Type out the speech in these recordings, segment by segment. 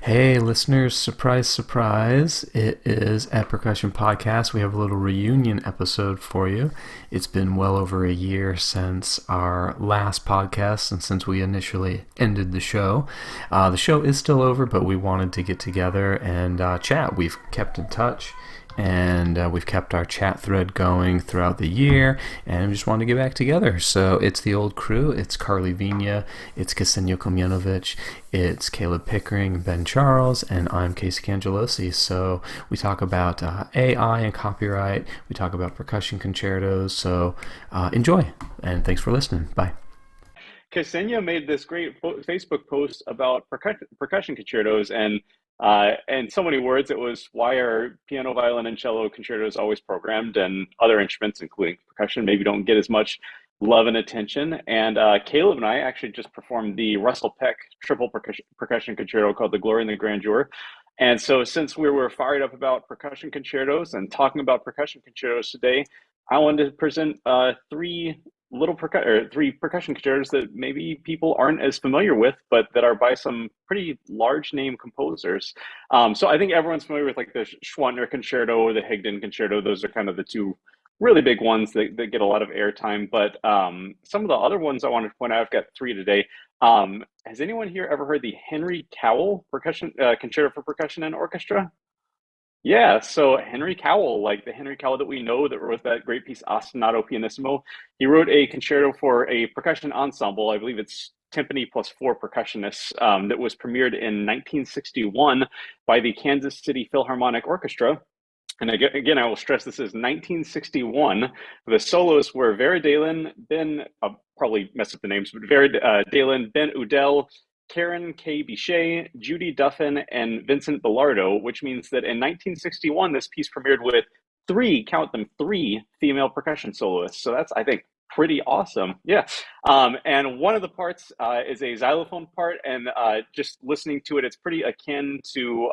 Hey, listeners, surprise, surprise. It is at Percussion Podcast. We have a little reunion episode for you. It's been well over a year since our last podcast and since we initially ended the show. The show is still over, but we wanted to get together and chat. We've kept in touch and we've kept our chat thread going throughout the year, and we just wanted to get back together. So it's the old crew. It's Carly Vina, it's Ksenija, it's Caleb Pickering, Ben Charles, and I'm Casey Cangelosi. So we talk about AI and copyright. We talk about percussion concertos. So enjoy, and thanks for listening. Bye. Ksenija made this great Facebook post about percussion concertos, and in so many words, it was why are piano, violin, and cello concertos always programmed, and other instruments, including percussion, maybe don't get as much love and attention. And Caleb and I actually just performed the Russell Peck triple percussion concerto called "The Glory and the Grandeur." And so, since we were fired up about percussion concertos and talking about percussion concertos today, I wanted to present three percussion concertos that maybe people aren't as familiar with, but that are by some pretty large name composers. So I think everyone's familiar with like the Schwantner Concerto or the Higdon Concerto. Those are kind of the two really big ones that get a lot of airtime. But some of the other ones I wanted to point out, I've got three today. Has anyone here ever heard the Henry Cowell percussion concerto for percussion and orchestra? Yeah, so Henry Cowell, like the Henry Cowell that we know that wrote that great piece Ostinato Pianissimo, he wrote a concerto for a percussion ensemble. I believe it's timpani plus four percussionists, that was premiered in 1961 by the Kansas City Philharmonic Orchestra. And again, I will stress this is 1961. The soloists were Vera Dalen, Ben, I'll probably mess up the names, but Vera Dalen, Ben Udell, Karen K. Bichet, Judy Duffin, and Vincent Bellardo, which means that in 1961, this piece premiered with count them, three female percussion soloists. So that's, I think, pretty awesome. Yeah. And one of the parts is a xylophone part, and just listening to it, it's pretty akin to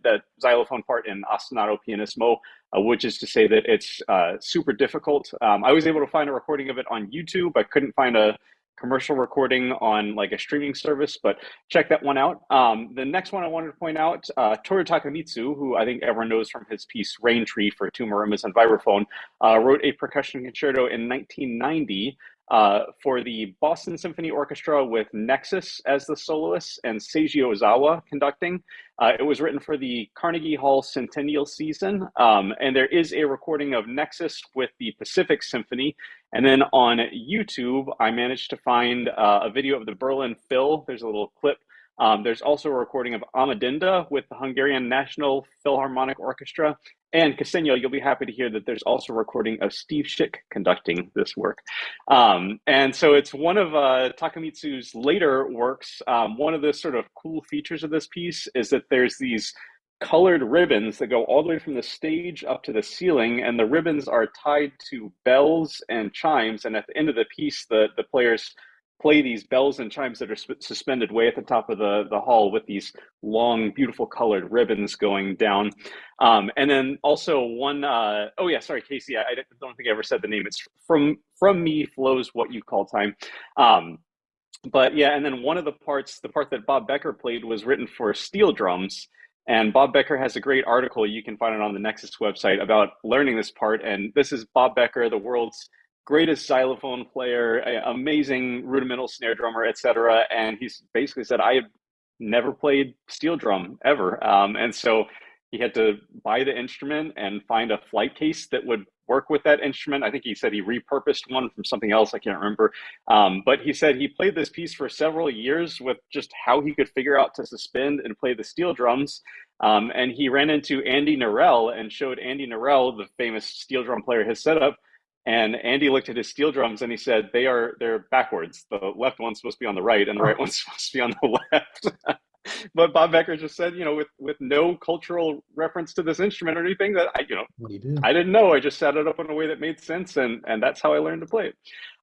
the xylophone part in Ostinato Pianissimo, which is to say that it's super difficult. I was able to find a recording of it on YouTube. I couldn't find a commercial recording on like a streaming service, but check that one out. The next one I wanted to point out, Toru Takemitsu, who I think everyone knows from his piece Rain Tree for two marimbas and vibraphone, wrote a percussion concerto in 1990 for the Boston Symphony Orchestra with Nexus as the soloist and Seiji Ozawa conducting. It was written for the Carnegie Hall Centennial Season, and there is a recording of Nexus with the Pacific Symphony. And then on YouTube, I managed to find a video of the Berlin Phil. There's a little clip. There's also a recording of Amadinda with the Hungarian National Philharmonic Orchestra. And Ksenija, you'll be happy to hear that there's also a recording of Steve Schick conducting this work. And so it's one of Takemitsu's later works. One of the sort of cool features of this piece is that there's these colored ribbons that go all the way from the stage up to the ceiling, and the ribbons are tied to bells and chimes. And at the end of the piece, the players play these bells and chimes that are suspended way at the top of the hall with these long, beautiful colored ribbons going down. And then also one, oh yeah, sorry, Casey, I don't think I ever said the name. It's From Me Flows What You Call Time. But yeah, and then one of the part that Bob Becker played was written for steel drums. And Bob Becker has a great article, you can find it on the Nexus website, about learning this part. And this is Bob Becker, the world's greatest xylophone player, amazing rudimental snare drummer, etc. And he's basically said, I had never played steel drum ever. And so he had to buy the instrument and find a flight case that would work with that instrument. I think he said he repurposed one from something else. I can't remember. But he said he played this piece for several years with just how he could figure out to suspend and play the steel drums. And he ran into Andy Narell and showed Andy Narell, the famous steel drum player, his setup. And Andy looked at his steel drums and he said, they're backwards. The left one's supposed to be on the right and the right one's supposed to be on the left. But Bob Becker just said, with no cultural reference to this instrument or anything, that What do you do? I didn't know. I just set it up in a way that made sense, and that's how I learned to play it.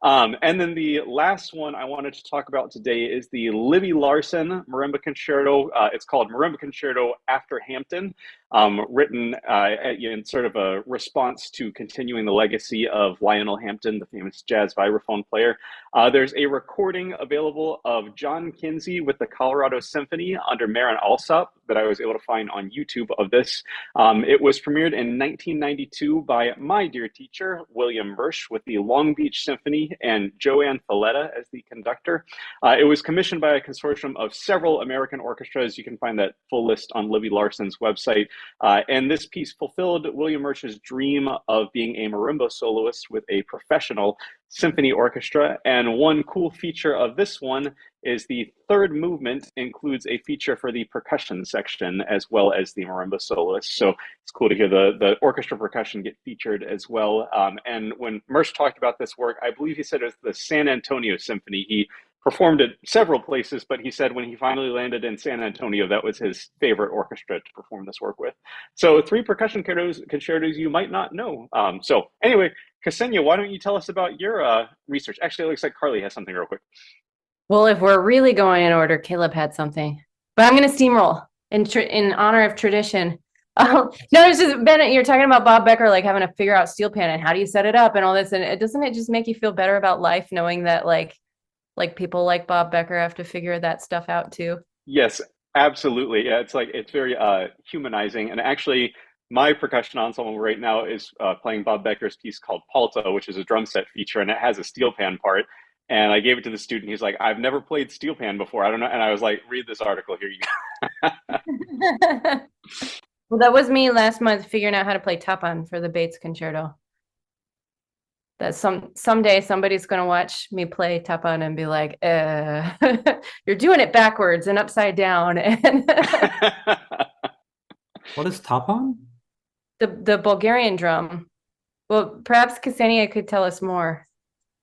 And then the last one I wanted to talk about today is the Livy Larson Marimba Concerto. It's called Marimba Concerto After Hampton, written in sort of a response to continuing the legacy of Lionel Hampton, the famous jazz vibraphone player. There's a recording available of John Kinsey with the Colorado Symphony under Marin Alsop. that I was able to find on YouTube of this. It was premiered in 1992 by my dear teacher, William Mersch, with the Long Beach Symphony and Joanne Falletta as the conductor. It was commissioned by a consortium of several American orchestras. You can find that full list on Libby Larson's website. And this piece fulfilled William Mersch's dream of being a marimba soloist with a professional symphony orchestra. And one cool feature of this one is the third movement includes a feature for the percussion section as well as the marimba soloist. So it's cool to hear the orchestra percussion get featured as well. And when Mersch talked about this work, I believe he said it was the San Antonio Symphony. He performed at several places, but he said when he finally landed in San Antonio, that was his favorite orchestra to perform this work with. So three percussion concertos you might not know. So anyway, Ksenia, why don't you tell us about your research? Actually, it looks like Carly has something real quick. Well, if we're really going in order, Caleb had something, but I'm going to steamroll in honor of tradition. No, it's just Bennett. You're talking about Bob Becker, like having to figure out steel pan and how do you set it up and all this, and doesn't it just make you feel better about life knowing that like people like Bob Becker have to figure that stuff out too? Yes, absolutely. Yeah, it's very humanizing. And actually, my percussion ensemble right now is playing Bob Becker's piece called Palto, which is a drum set feature, and it has a steel pan part. And I gave it to the student. He's like, "I've never played steel pan before. I don't know." And I was like, "Read this article. Here you go." Well, that was me last month figuring out how to play tapan for the Bates concerto. That someday somebody's going to watch me play tapan and be like, you're doing it backwards and upside down. And What is tapan? the Bulgarian drum. Well, perhaps Ksenia could tell us more.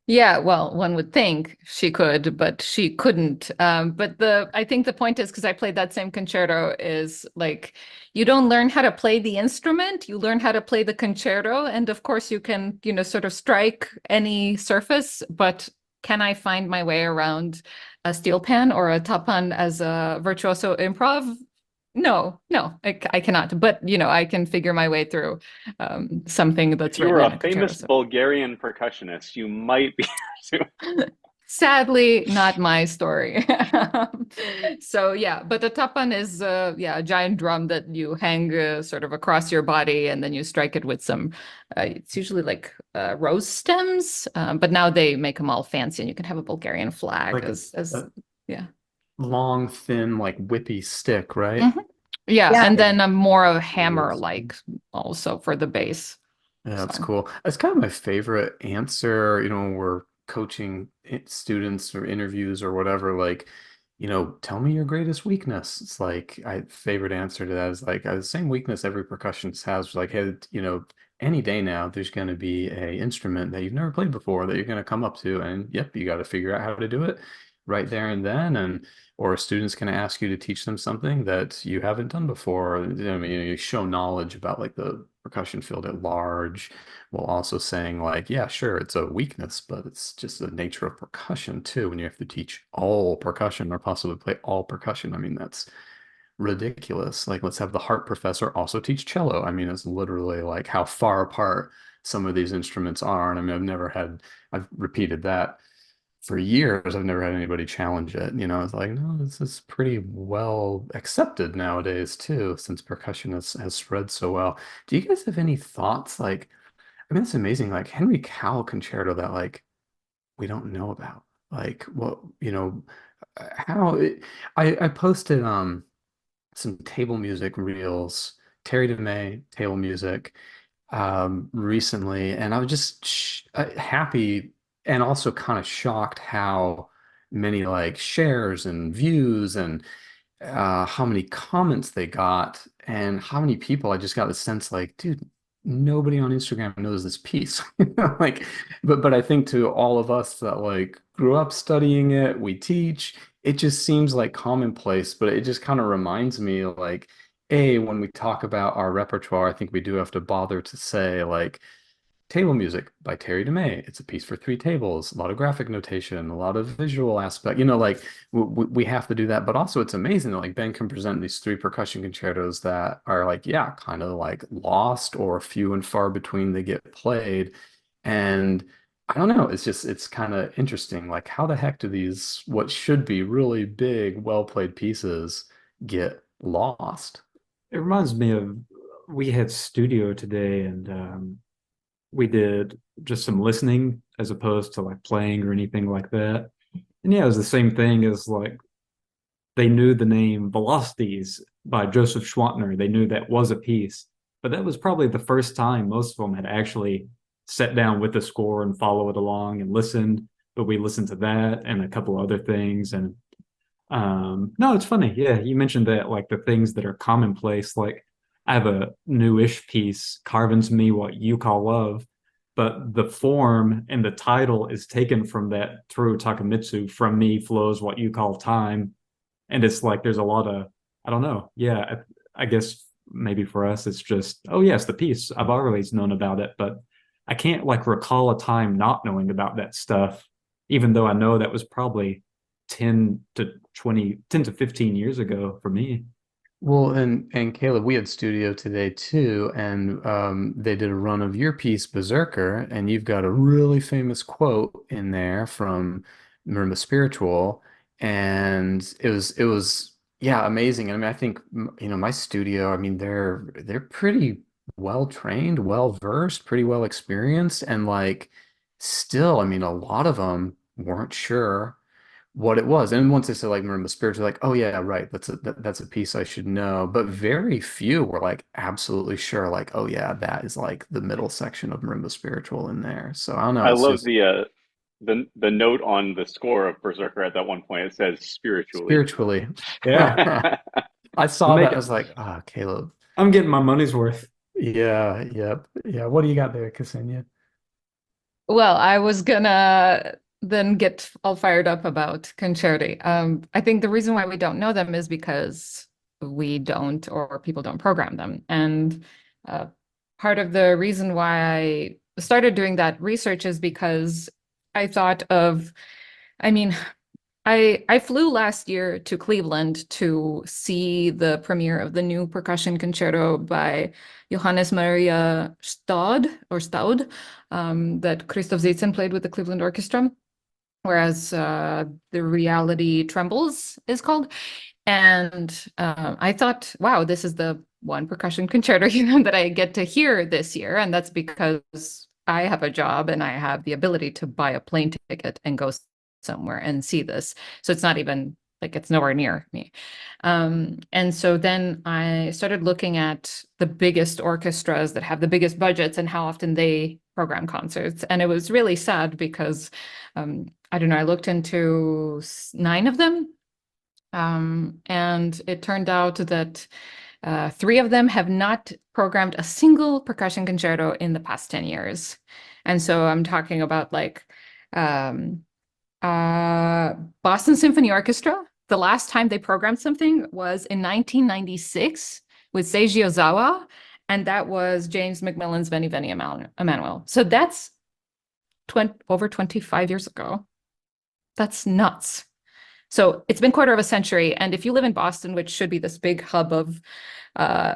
Yeah, well, one would think she could, but she couldn't. But I think the point is, because I played that same concerto, is like you don't learn how to play the instrument, you learn how to play the concerto. And of course you can, sort of strike any surface, but can I find my way around a steel pan or a tapan as a virtuoso improv? No, I cannot. But I can figure my way through something that's If you were written in a a concerto. famous Bulgarian percussionist, you might be. Sadly, not my story. So yeah, but the tapan is a giant drum that you hang sort of across your body, and then you strike it with some. It's usually like rose stems, but now they make them all fancy, and you can have a Bulgarian flag Like as yeah. long, thin, like whippy stick, right? Mhm. Yeah, Yeah. and then a more of hammer like also for the bass. Yeah, that's So. cool. That's kind of my favorite answer, when we're coaching students or interviews or whatever, like, tell me your greatest weakness. It's like favorite answer to that is like the same weakness every percussionist has. Like, hey, any day now, there's going to be a instrument that you've never played before that you're going to come up to, and yep, you got to figure out how to do it right there and then. And or a student's going to ask you to teach them something that you haven't done before. I mean, you show knowledge about like the percussion field at large, while also saying like, yeah, sure, it's a weakness, but it's just the nature of percussion too. When you have to teach all percussion or possibly play all percussion, I mean, that's ridiculous. Like, let's have the harp professor also teach cello. I mean, it's literally like how far apart some of these instruments are. And I mean, I've repeated that for years. I've never had anybody challenge it. It's like, no, this is pretty well accepted nowadays too, since percussion has spread so well. Do you guys have any thoughts? Like, I mean, it's amazing, like Henry Cowell concerto that like we don't know about. Like, what, how it, I posted some table music reels, Terry DeMay table music recently, and I was just happy and also kind of shocked how many like shares and views and how many comments they got and how many people. I just got the sense like, dude, nobody on Instagram knows this piece. Like, but I think to all of us that like grew up studying it, we teach, it just seems like commonplace, but it just kind of reminds me like, when we talk about our repertoire, I think we do have to bother to say like table music by Terry DeMay. It's a piece for three tables, a lot of graphic notation, a lot of visual aspect. Like we have to do that. But also, it's amazing that like Ben can present these three percussion concertos that are like, yeah, kind of like lost or few and far between they get played. And I don't know. It's kind of interesting. Like, how the heck do these what should be really big, well played pieces get lost. It reminds me of we had studio today, and we did just some listening as opposed to like playing or anything like that. And yeah, it was the same thing as like they knew the name Velocities by Joseph Schwantner. They knew that was a piece, but that was probably the first time most of them had actually sat down with the score and followed along and listened. But we listened to that and a couple other things. And no, it's funny. Yeah, you mentioned that like the things that are commonplace, like I have a newish piece, Carve Into Me What You Call Love, but the form and the title is taken from that Toru Takamitsu, From Me Flows What You Call Time. And it's like there's a lot of, I don't know. Yeah, I guess maybe for us it's just, oh yes, the piece. I've always known about it, but I can't like recall a time not knowing about that stuff, even though I know that was probably 10 to 20, 10 to 15 years ago for me. Well, and Caleb, we had studio today too, and they did a run of your piece, Berserker, and you've got a really famous quote in there from Marimba Spiritual, and it was yeah, amazing. I mean, I think my studio, I mean, they're pretty well trained, well versed, pretty well experienced, and like still, I mean, a lot of them weren't sure what it was. And once they said like marimba spiritual, like, oh yeah, right, that's a piece I should know. But very few were like absolutely sure, like, oh yeah, that is like the middle section of marimba spiritual in there. So I don't know, I it's love just the note on the score of Berserker at that one point. It says spiritually. spiritually. Yeah, I I'm saw that, I making, was like, ah, Caleb. I'm getting my money's worth. Yeah, yep. Yeah. What do you got there, Ksenia? Well, I was gonna then get all fired up about concerti. I think the reason why we don't know them is because we don't, or people don't program them. And uh, part of the reason why I started doing that research is because I thought of, I mean, I flew last year to Cleveland to see the premiere of the new percussion concerto by Johannes Maria Staud, that Christoph Zietzen played with the Cleveland Orchestra, whereas the Reality Trembles is called. And I thought, wow, this is the one percussion concerto, that I get to hear this year, and that's because I have a job and I have the ability to buy a plane ticket and go somewhere and see this. So it's not even like it's nowhere near me. And so then I started looking at the biggest orchestras that have the biggest budgets and how often they program concerts. And it was really sad because I don't know, I looked into 9 of them. And it turned out that 3 of them have not programmed a single percussion concerto in the past 10 years. And so I'm talking about like Boston Symphony Orchestra. The last time they programmed something was in 1996 with Seiji Ozawa, and that was James Macmillan's Veni Veni Emmanuel. So that's over 25 years ago. That's nuts. So it's been quarter of a century. And if you live in Boston, which should be this big hub of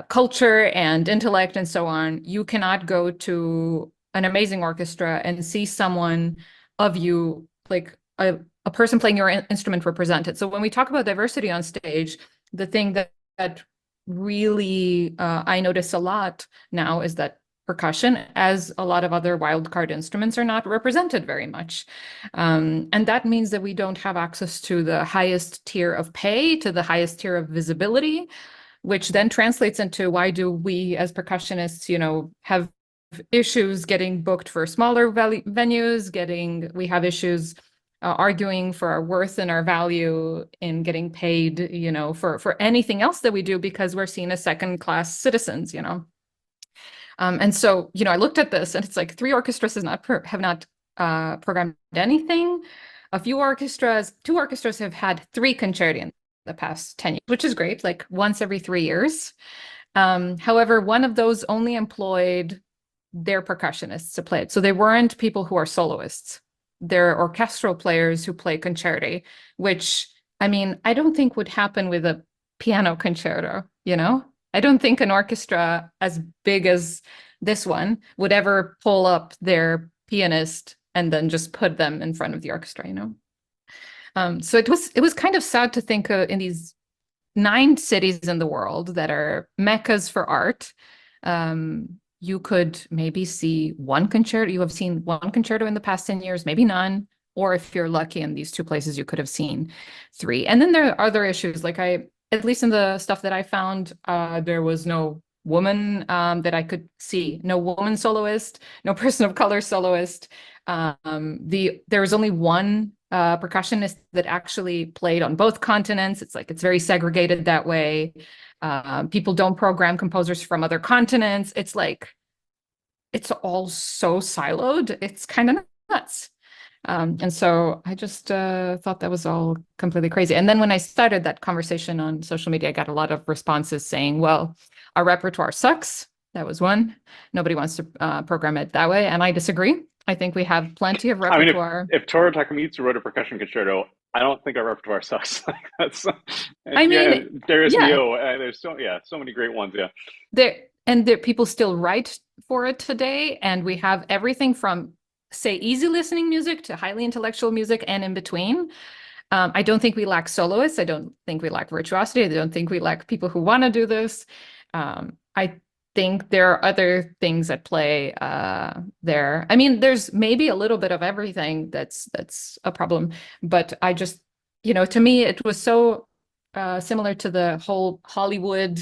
culture and intellect and so on, you cannot go to an amazing orchestra and see someone of you, like a person playing your instrument represented. So when we talk about diversity on stage, the thing that really I notice a lot now is that percussion, as a lot of other wildcard instruments, are not represented very much. And that means that we don't have access to the highest tier of pay, to the highest tier of visibility, which then translates into why do we as percussionists, have issues getting booked for smaller venues, we have issues arguing for our worth and our value in getting paid, for anything else that we do because we're seen as second-class citizens. And so, I looked at this and it's like 3 orchestras have not programmed anything. 2 orchestras have had 3 concerti in the past 10 years, which is great, like once every 3 years. However, one of those only employed their percussionists to play it. So they weren't people who are soloists. They're orchestral players who play concerti, which, I mean, I don't think would happen with a piano concerto. I don't think an orchestra as big as this one would ever pull up their pianist and then just put them in front of the orchestra. So it was kind of sad to think in these 9 cities in the world that are meccas for art. You could maybe see one concerto. You have seen one concerto in the past 10 years, maybe none. Or if you're lucky in these 2 places, you could have seen 3. And then there are other issues. Like at least in the stuff that I found, there was no woman that I could see, no woman soloist, no person of color soloist. There was only one percussionist that actually played on both continents. It's very segregated that way. People don't program composers from other continents. It's all so siloed. It's kind of nuts. And so I just thought that was all completely crazy. And then when I started that conversation on social media, I got a lot of responses saying, well, our repertoire sucks. That was one. Nobody wants to program it that way. And I disagree. I think we have plenty of I mean, repertoire. if Toru Takemitsu wrote a percussion concerto, I don't think our repertoire sucks. Like that's, I yeah, mean, Darius yeah. Milhaud. There's so many great ones. Yeah, There people still write for it today, and we have everything from, say, easy listening music to highly intellectual music and in between. I don't think we lack soloists. I don't think we lack virtuosity. I don't think we lack people who want to do this. I think there are other things at play there. I mean, there's maybe a little bit of everything that's a problem, but I just, to me, it was so similar to the whole Hollywood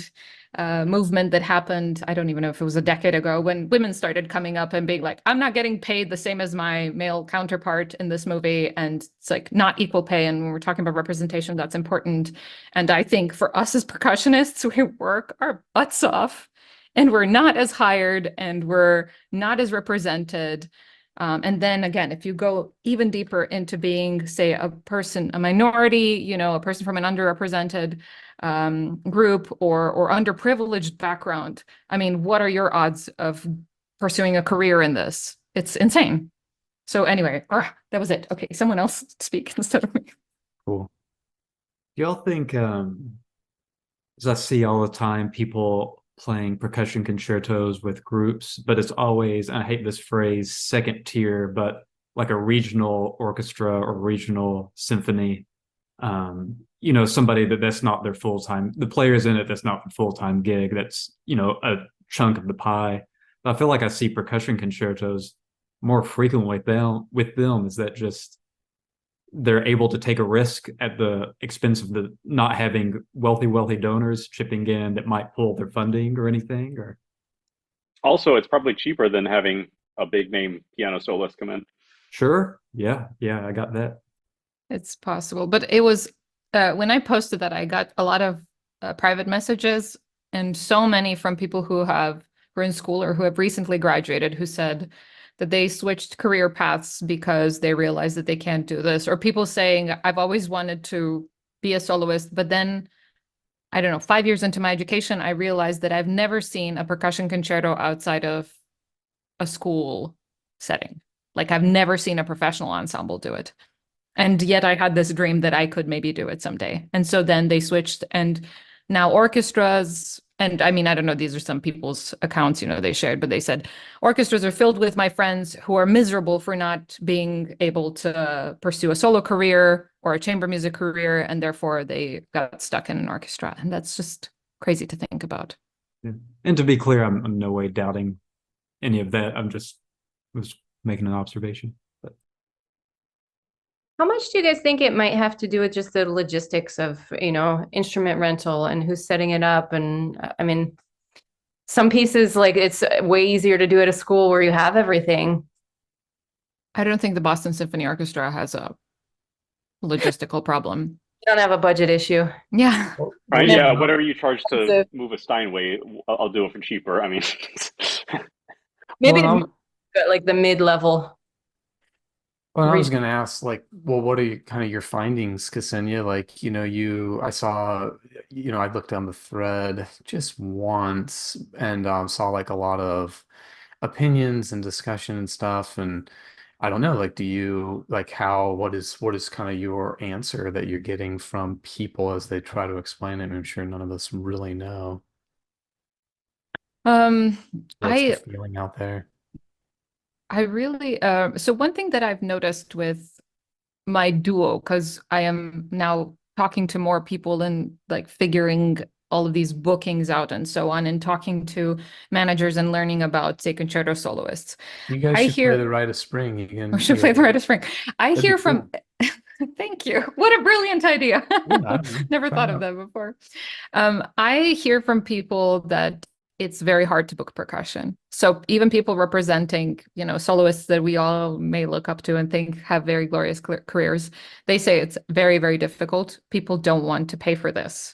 movement that happened. I don't even know if it was a decade ago, when women started coming up and being like, I'm not getting paid the same as my male counterpart in this movie. And it's like not equal pay. And when we're talking about representation, that's important. And I think for us as percussionists, we work our butts off and we're not as hired and we're not as represented. And then again, if you go even deeper into being, say, a minority, a person from an underrepresented group or underprivileged background, I mean, what are your odds of pursuing a career in this? It's insane. So anyway, that was it. Okay, someone else speak instead of me. Cool. Do y'all think, as I see all the time, people playing percussion concertos with groups, but it's always, and I hate this phrase, second tier, but like a regional orchestra or regional symphony. Somebody that's not their full-time, the players in it, that's not the full-time gig, that's, a chunk of the pie. But I feel like I see percussion concertos more frequently with them. Is that just they're able to take a risk at the expense of the not having wealthy donors chipping in that might pull their funding or anything? Or also it's probably cheaper than having a big name piano soloist come in. Sure, yeah, I got that. It's possible, but it was when I posted that, I got a lot of private messages, and so many from people who are in school or who have recently graduated, who said that they switched career paths because they realized that they can't do this, or people saying, I've always wanted to be a soloist, but then, I don't know, 5 years into my education, I realized that I've never seen a percussion concerto outside of a school setting. Like I've never seen a professional ensemble do it. And yet I had this dream that I could maybe do it someday. And so then they switched, and now orchestras, and I mean, I don't know, these are some people's accounts, they shared, but they said orchestras are filled with my friends who are miserable for not being able to pursue a solo career or a chamber music career, and therefore they got stuck in an orchestra. And that's just crazy to think about. Yeah. And to be clear, I'm in no way doubting any of that. I'm just was making an observation. But How much do you guys think it might have to do with just the logistics of, instrument rental and who's setting it up? And I mean, some pieces, like it's way easier to do at a school where you have everything. I don't think the Boston Symphony Orchestra has a logistical problem. You don't have a budget issue. Yeah. Right? Yeah. Yeah, whatever you charge to So- move a Steinway, I'll do it for cheaper. I mean, Maybe Well, like the mid-level. I was going to ask, like, well, what are kind of your findings, Ksenija? Like, I saw, I looked down the thread just once and saw like a lot of opinions and discussion and stuff. And I don't know, like, do you like what is kind of your answer that you're getting from people as they try to explain it? I'm sure none of us really know. What's the feeling out there? I really, so one thing that I've noticed with my duo, because I am now talking to more people and like figuring all of these bookings out and so on, and talking to managers and learning about, say, concerto soloists. You guys I should play hear the Rite of Spring. You we can, should play the Rite of Spring. I that'd be hear cool. from thank you. What a brilliant idea. Yeah, I don't know. Never Try thought it of out. that before. I hear from people that it's very hard to book percussion. So even people representing, soloists that we all may look up to and think have very glorious careers, they say it's very, very difficult. People don't want to pay for this.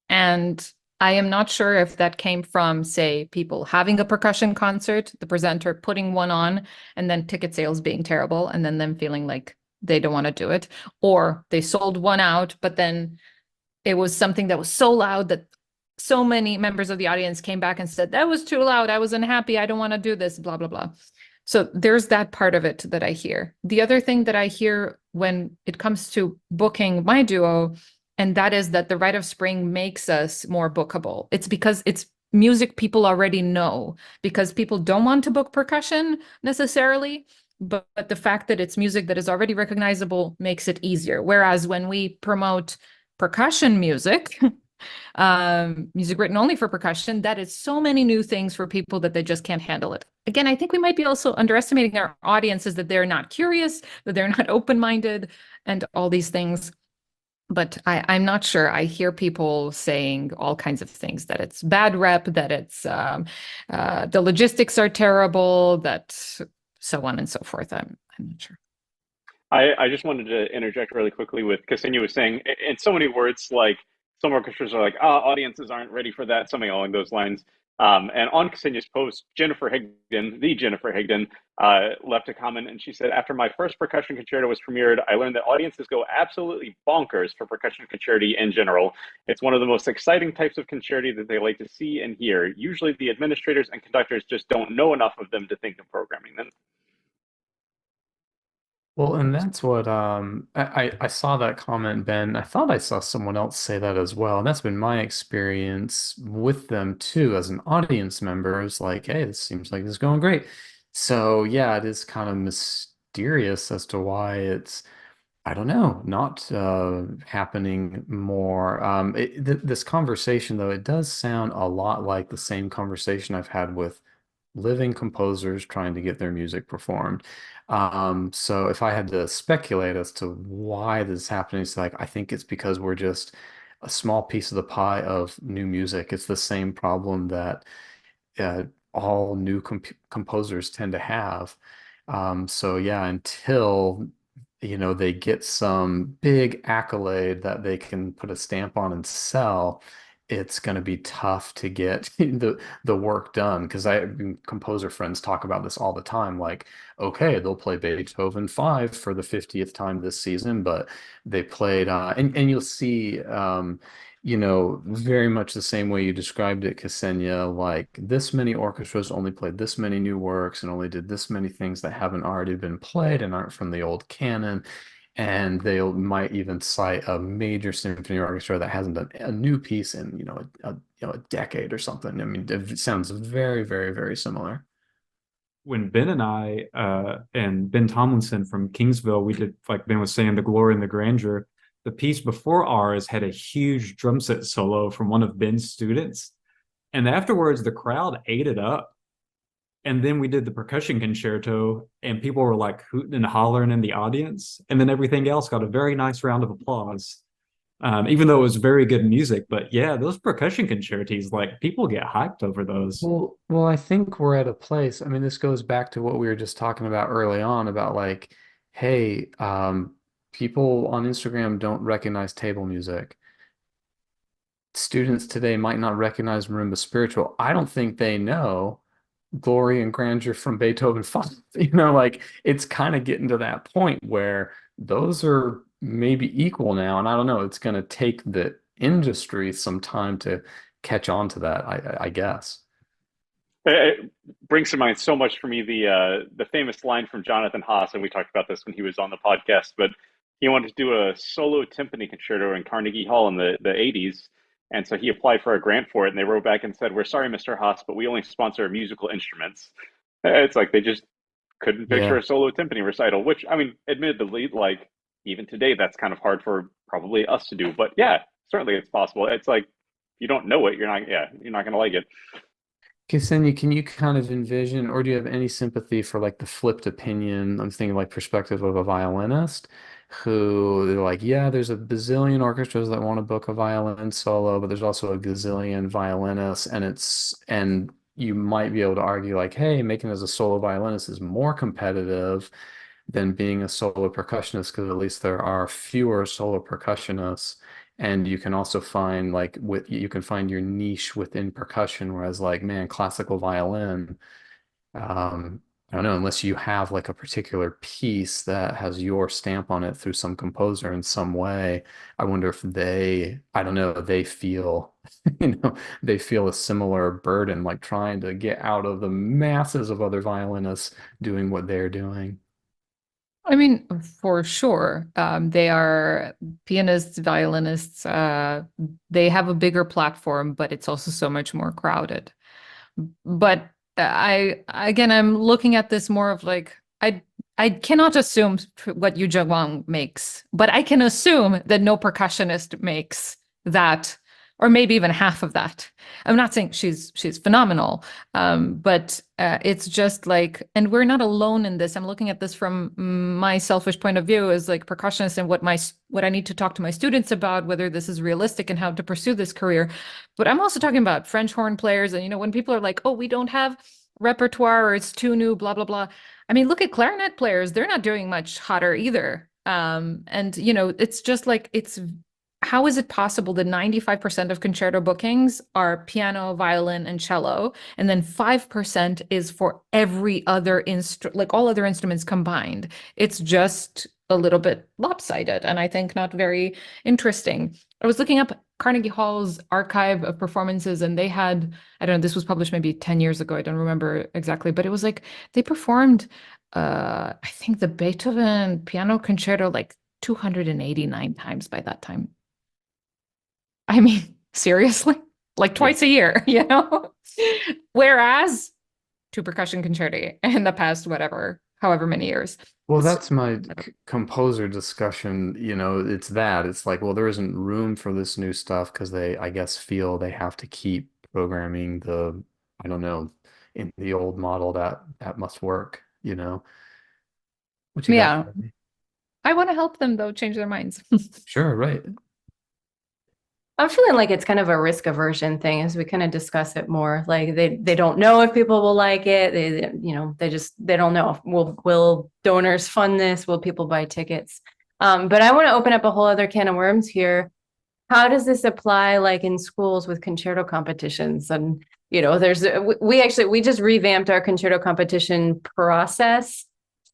And I am not sure if that came from, say, people having a percussion concert, the presenter putting one on, and then ticket sales being terrible, and then them feeling like they don't want to do it, or they sold one out, but then it was something that was so loud that so many members of the audience came back and said, that was too loud. I was unhappy. I don't want to do this, blah, blah, blah. So there's that part of it that I hear. The other thing that I hear when it comes to booking my duo, and that is that the Rite of Spring makes us more bookable. It's because it's music people already know, because people don't want to book percussion necessarily, but the fact that it's music that is already recognizable makes it easier. Whereas when we promote percussion music, music written only for percussion, that is so many new things for people that they just can't handle it. Again, I think we might be also underestimating our audiences, that they're not curious, that they're not open-minded, and all these things. But I'm not sure. I hear people saying all kinds of things, that it's bad rep, that it's the logistics are terrible, that so on and so forth. I'm not sure. I just wanted to interject really quickly with Ksenija was saying in so many words, like some orchestras are like, audiences aren't ready for that, something along those lines. And on Ksenija's post, Jennifer Higdon, left a comment, and she said, after my first percussion concerto was premiered, I learned that audiences go absolutely bonkers for percussion concerti in general. It's one of the most exciting types of concerti that they like to see and hear. Usually the administrators and conductors just don't know enough of them to think of programming them. Well, and that's what I saw that comment, Ben. I thought I saw someone else say that as well. And that's been my experience with them too, as an audience member. It's like, hey, this seems like this is going great. So yeah, it is kind of mysterious as to why it's, I don't know, not happening more. Th this conversation, though, it does sound a lot like the same conversation I've had with living composers trying to get their music performed. So if I had to speculate as to why this is happening, it's like I think it's because we're just a small piece of the pie of new music. It's the same problem that uh, all new composers tend to have. So yeah, until they get some big accolade that they can put a stamp on and sell, it's going to be tough to get the work done. Because composer friends talk about this all the time. Like, okay, they'll play Beethoven 5 for the 50th time this season, but they played and you'll see very much the same way you described it, Ksenia, like this many orchestras only played this many new works and only did this many things that haven't already been played and aren't from the old canon. And they might even cite a major symphony orchestra that hasn't done a new piece in, a decade or something. I mean, it sounds very, very, very similar. When Ben and I and Ben Tomlinson from Kingsville, we did, like Ben was saying, the glory and the grandeur. The piece before ours had a huge drum set solo from one of Ben's students, and afterwards the crowd ate it up. And then we did the percussion concerto, and people were like hooting and hollering in the audience, and then everything else got a very nice round of applause. Even though it was very good music, but yeah, those percussion concertos, like people get hyped over those. Well, I think we're at a place. I mean, this goes back to what we were just talking about early on about like, hey, people on Instagram don't recognize table music. Students today might not recognize marimba spiritual. I don't think they know glory and grandeur from Beethoven 5. Like it's kind of getting to that point where those are maybe equal now. And I don't know, it's going to take the industry some time to catch on to that, I guess. It brings to mind so much for me the famous line from Jonathan Haas, and we talked about this when he was on the podcast. But he wanted to do a solo timpani concerto in Carnegie Hall in the 80s, and so he applied for a grant for it. And they wrote back and said, "We're sorry, Mr. Haas, but we only sponsor musical instruments." It's like they just couldn't picture Yeah. a solo timpani recital. Which, I mean, admittedly, like even today, that's kind of hard for probably us to do. But yeah, certainly it's possible. It's like, if you don't know it, you're not going to like it. Ksenia, can you kind of envision, or do you have any sympathy for like the flipped opinion? I'm thinking like perspective of a violinist who they're like, yeah, there's a bazillion orchestras that want to book a violin solo, but there's also a gazillion violinists, and you might be able to argue like, hey, making it as a solo violinist is more competitive than being a solo percussionist because at least there are fewer solo percussionists. And you can also find like you can find your niche within percussion, whereas like, man, classical violin, I don't know, unless you have like a particular piece that has your stamp on it through some composer in some way, I wonder if I don't know, they feel, they feel a similar burden, like trying to get out of the masses of other violinists doing what they're doing. I mean, for sure. They are pianists, violinists. They have a bigger platform, but it's also so much more crowded. But again, I'm looking at this more of like, I cannot assume what Yu Wang makes, but I can assume that no percussionist makes that, or maybe even half of that. I'm not saying she's phenomenal, but it's just like, and we're not alone in this. I'm looking at this from my selfish point of view as like percussionist and what I need to talk to my students about, whether this is realistic and how to pursue this career. But I'm also talking about French horn players, and when people are like, "Oh, we don't have repertoire, or it's too new," blah blah blah. I mean, look at clarinet players; they're not doing much hotter either. And it's just like how is it possible that 95% of concerto bookings are piano, violin, and cello, and then 5% is for every other instrument, like all other instruments combined? It's just a little bit lopsided, and I think not very interesting. I was looking up Carnegie Hall's archive of performances, and they had, I don't know, this was published maybe 10 years ago. I don't remember exactly, but it was like they performed, I think the Beethoven piano concerto like 289 times by that time. I mean, seriously? Like Yeah. twice a year, Whereas two percussion concerti in the past, whatever, however many years. Well, It's that's my composer discussion. It's that. It's like, well, there isn't room for this new stuff because I guess, feel they have to keep programming I don't know, in the old model that must work, What you got yeah. for me? I want to help them though change their minds. Sure, right. I'm feeling like it's kind of a risk aversion thing as we kind of discuss it more. Like they don't know if people will like it. They don't know. Will donors fund this? Will people buy tickets? But I want to open up a whole other can of worms here. How does this apply like in schools with concerto competitions? And we just revamped our concerto competition process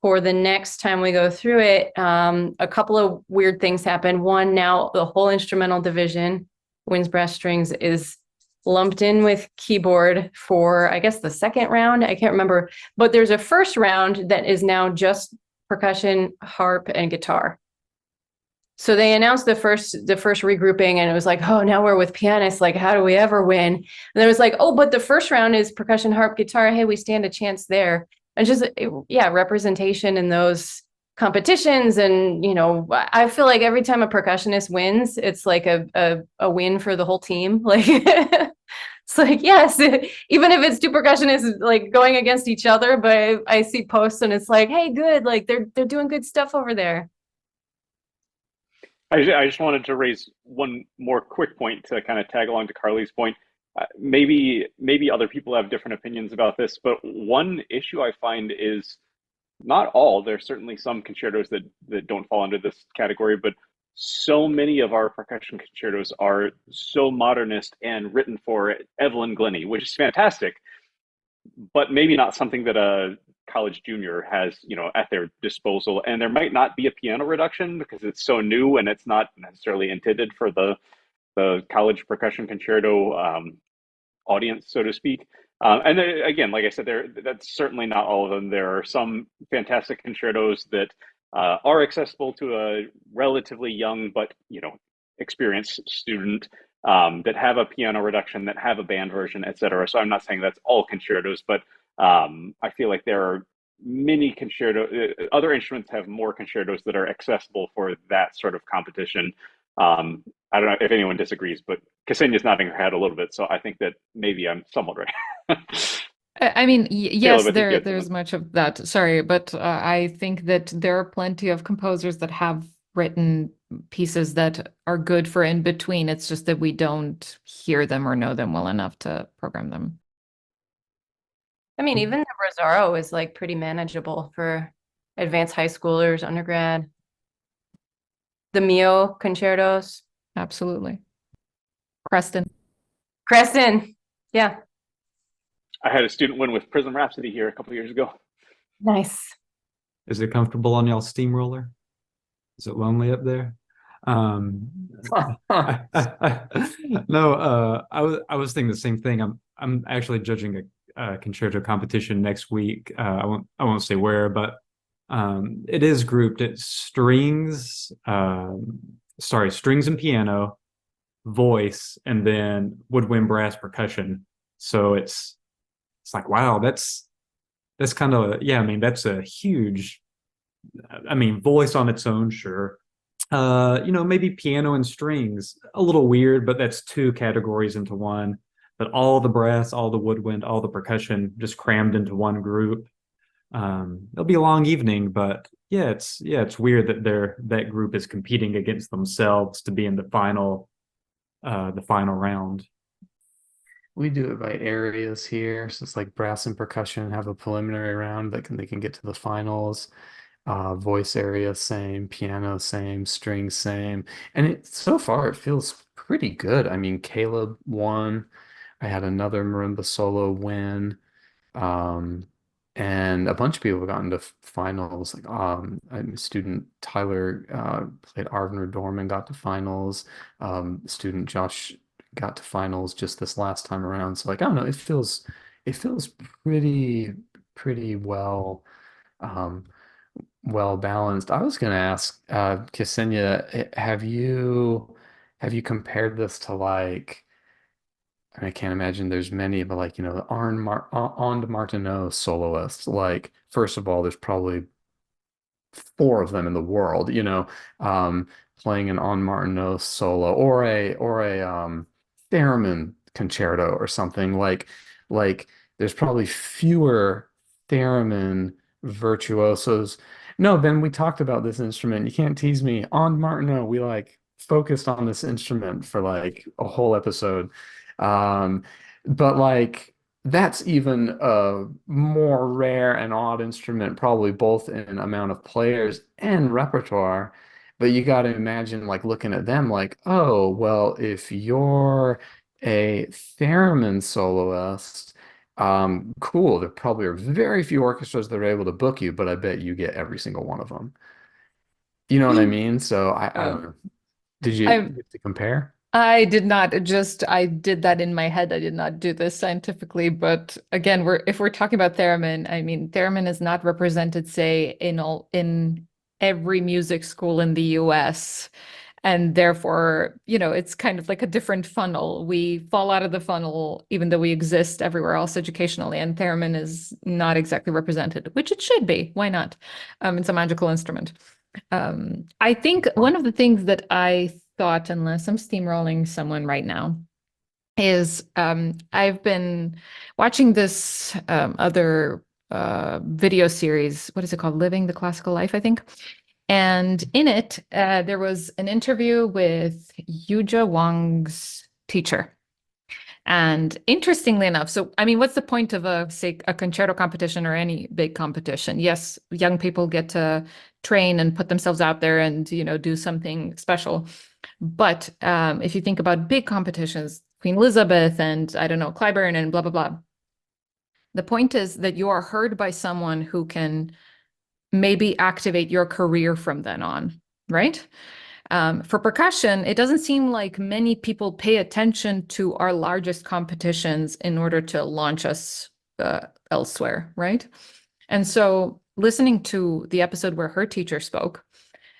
for the next time we go through it. A couple of weird things happen. One, now the whole instrumental division, winds, brass, strings, is lumped in with keyboard for, I guess, the second round. I can't remember, but there's a first round that is now just percussion, harp, and guitar. So they announced the first regrouping, and it was like, oh, now we're with pianists. Like, how do we ever win? And then it was like, oh, but the first round is percussion, harp, guitar. Hey, we stand a chance there. And just representation in those competitions. And I feel like every time a percussionist wins, it's like a win for the whole team. Like it's like, yes, even if it's two percussionists like going against each other, but I see posts and it's like, hey, good, like they're doing good stuff over there. I just wanted to raise one more quick point to kind of tag along to Carly's point. Maybe other people have different opinions about this, but one issue I find is not all. There's certainly some concertos that don't fall under this category, but so many of our percussion concertos are so modernist and written for Evelyn Glennie, which is fantastic, but maybe not something that a college junior has, at their disposal. And there might not be a piano reduction because it's so new and it's not necessarily intended for the college percussion concerto audience, so to speak. And then, again, like I said, that's certainly not all of them. There are some fantastic concertos that are accessible to a relatively young but experienced student, that have a piano reduction, that have a band version, etc. So I'm not saying that's all concertos, but I feel like there are many other instruments have more concertos that are accessible for that sort of competition. I don't know if anyone disagrees, but Ksenia's nodding her head a little bit, so I think that maybe I'm somewhat right. I mean, yes, Caleb, I think you had there's something. much of that. Sorry, but I think that there are plenty of composers that have written pieces that are good for in between. It's just that we don't hear them or know them well enough to program them. I mean, even the Rosaro is like pretty manageable for advanced high schoolers, undergrad. The Mio concertos. Absolutely. Preston. Creston. Yeah. I had a student win with Prism Rhapsody here a couple years ago. Nice. Is it comfortable on y'all steamroller? Is it lonely up there? Um, no, I was thinking the same thing. I'm actually judging a concerto competition next week. I won't say where, but it is grouped. It's strings and piano, voice, and then woodwind, brass, percussion. So it's like, wow, that's kind of, yeah. I mean, that's a huge. I mean, voice on its own, sure. Maybe piano and strings, a little weird, but that's two categories into one. But all the brass, all the woodwind, all the percussion just crammed into one group. It'll be a long evening, but it's weird that that group is competing against themselves to be in the final round. We do it by areas here. So it's like brass and percussion have a preliminary round that they can get to the finals. Voice area, same, piano, same, strings, same. And so far it feels pretty good. I mean, Caleb won. I had another marimba solo win. Um, and a bunch of people have gotten to finals. Like a student Tyler played Arvner Dorman, got to finals. Student Josh got to finals just this last time around. So like I don't know, it feels pretty um well balanced. I was gonna ask Ksenia, have you compared this to like I can't imagine there's many, but like, the On Martineau soloists. Like, first of all, there's probably four of them in the world, um, playing an On Martineau solo or a theremin concerto or something like there's probably fewer theremin virtuosos. No, Ben, we talked about this instrument. You can't tease me. On Martineau, we like focused on this instrument for like a whole episode. Um, but like that's even a more rare and odd instrument, probably both in amount of players and repertoire. But you got to imagine, like, looking at them, like, oh, well, if you're a theremin soloist, cool. There probably are very few orchestras that are able to book you, but I bet you get every single one of them. You know what I mean? So I don't Um, know. Did you I get to compare? I did not just I did that in my head. I did not do this scientifically, but again, if we're talking about theremin, I mean theremin is not represented, say, in every music school in the US. And therefore, it's kind of like a different funnel. We fall out of the funnel even though we exist everywhere else educationally, and theremin is not exactly represented, which it should be. Why not? It's a magical instrument. I think one of the things that I thought, unless I'm steamrolling someone right now, is I've been watching this other video series. What is it called? Living the Classical Life, I think. And in it, there was an interview with Yuja Wang's teacher. And interestingly enough, so I mean, what's the point of say, a concerto competition or any big competition? Yes, young people get to train and put themselves out there and do something special. But if you think about big competitions, Queen Elizabeth and I don't know, Clyburn and blah blah blah, the point is that you are heard by someone who can maybe activate your career from then on, right? For percussion, it doesn't seem like many people pay attention to our largest competitions in order to launch us elsewhere, right? And so listening to the episode where her teacher spoke,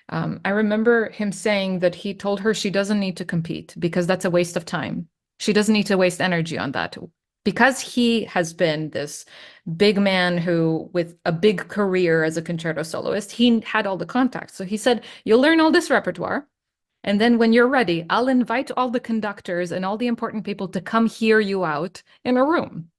I remember him saying that he told her she doesn't need to compete because that's a waste of time. She doesn't need to waste energy on that. Because he has been this big man who, with a big career as a concerto soloist, he had all the contacts. So he said, you'll learn all this repertoire. And then when you're ready, I'll invite all the conductors and all the important people to come hear you out in a room.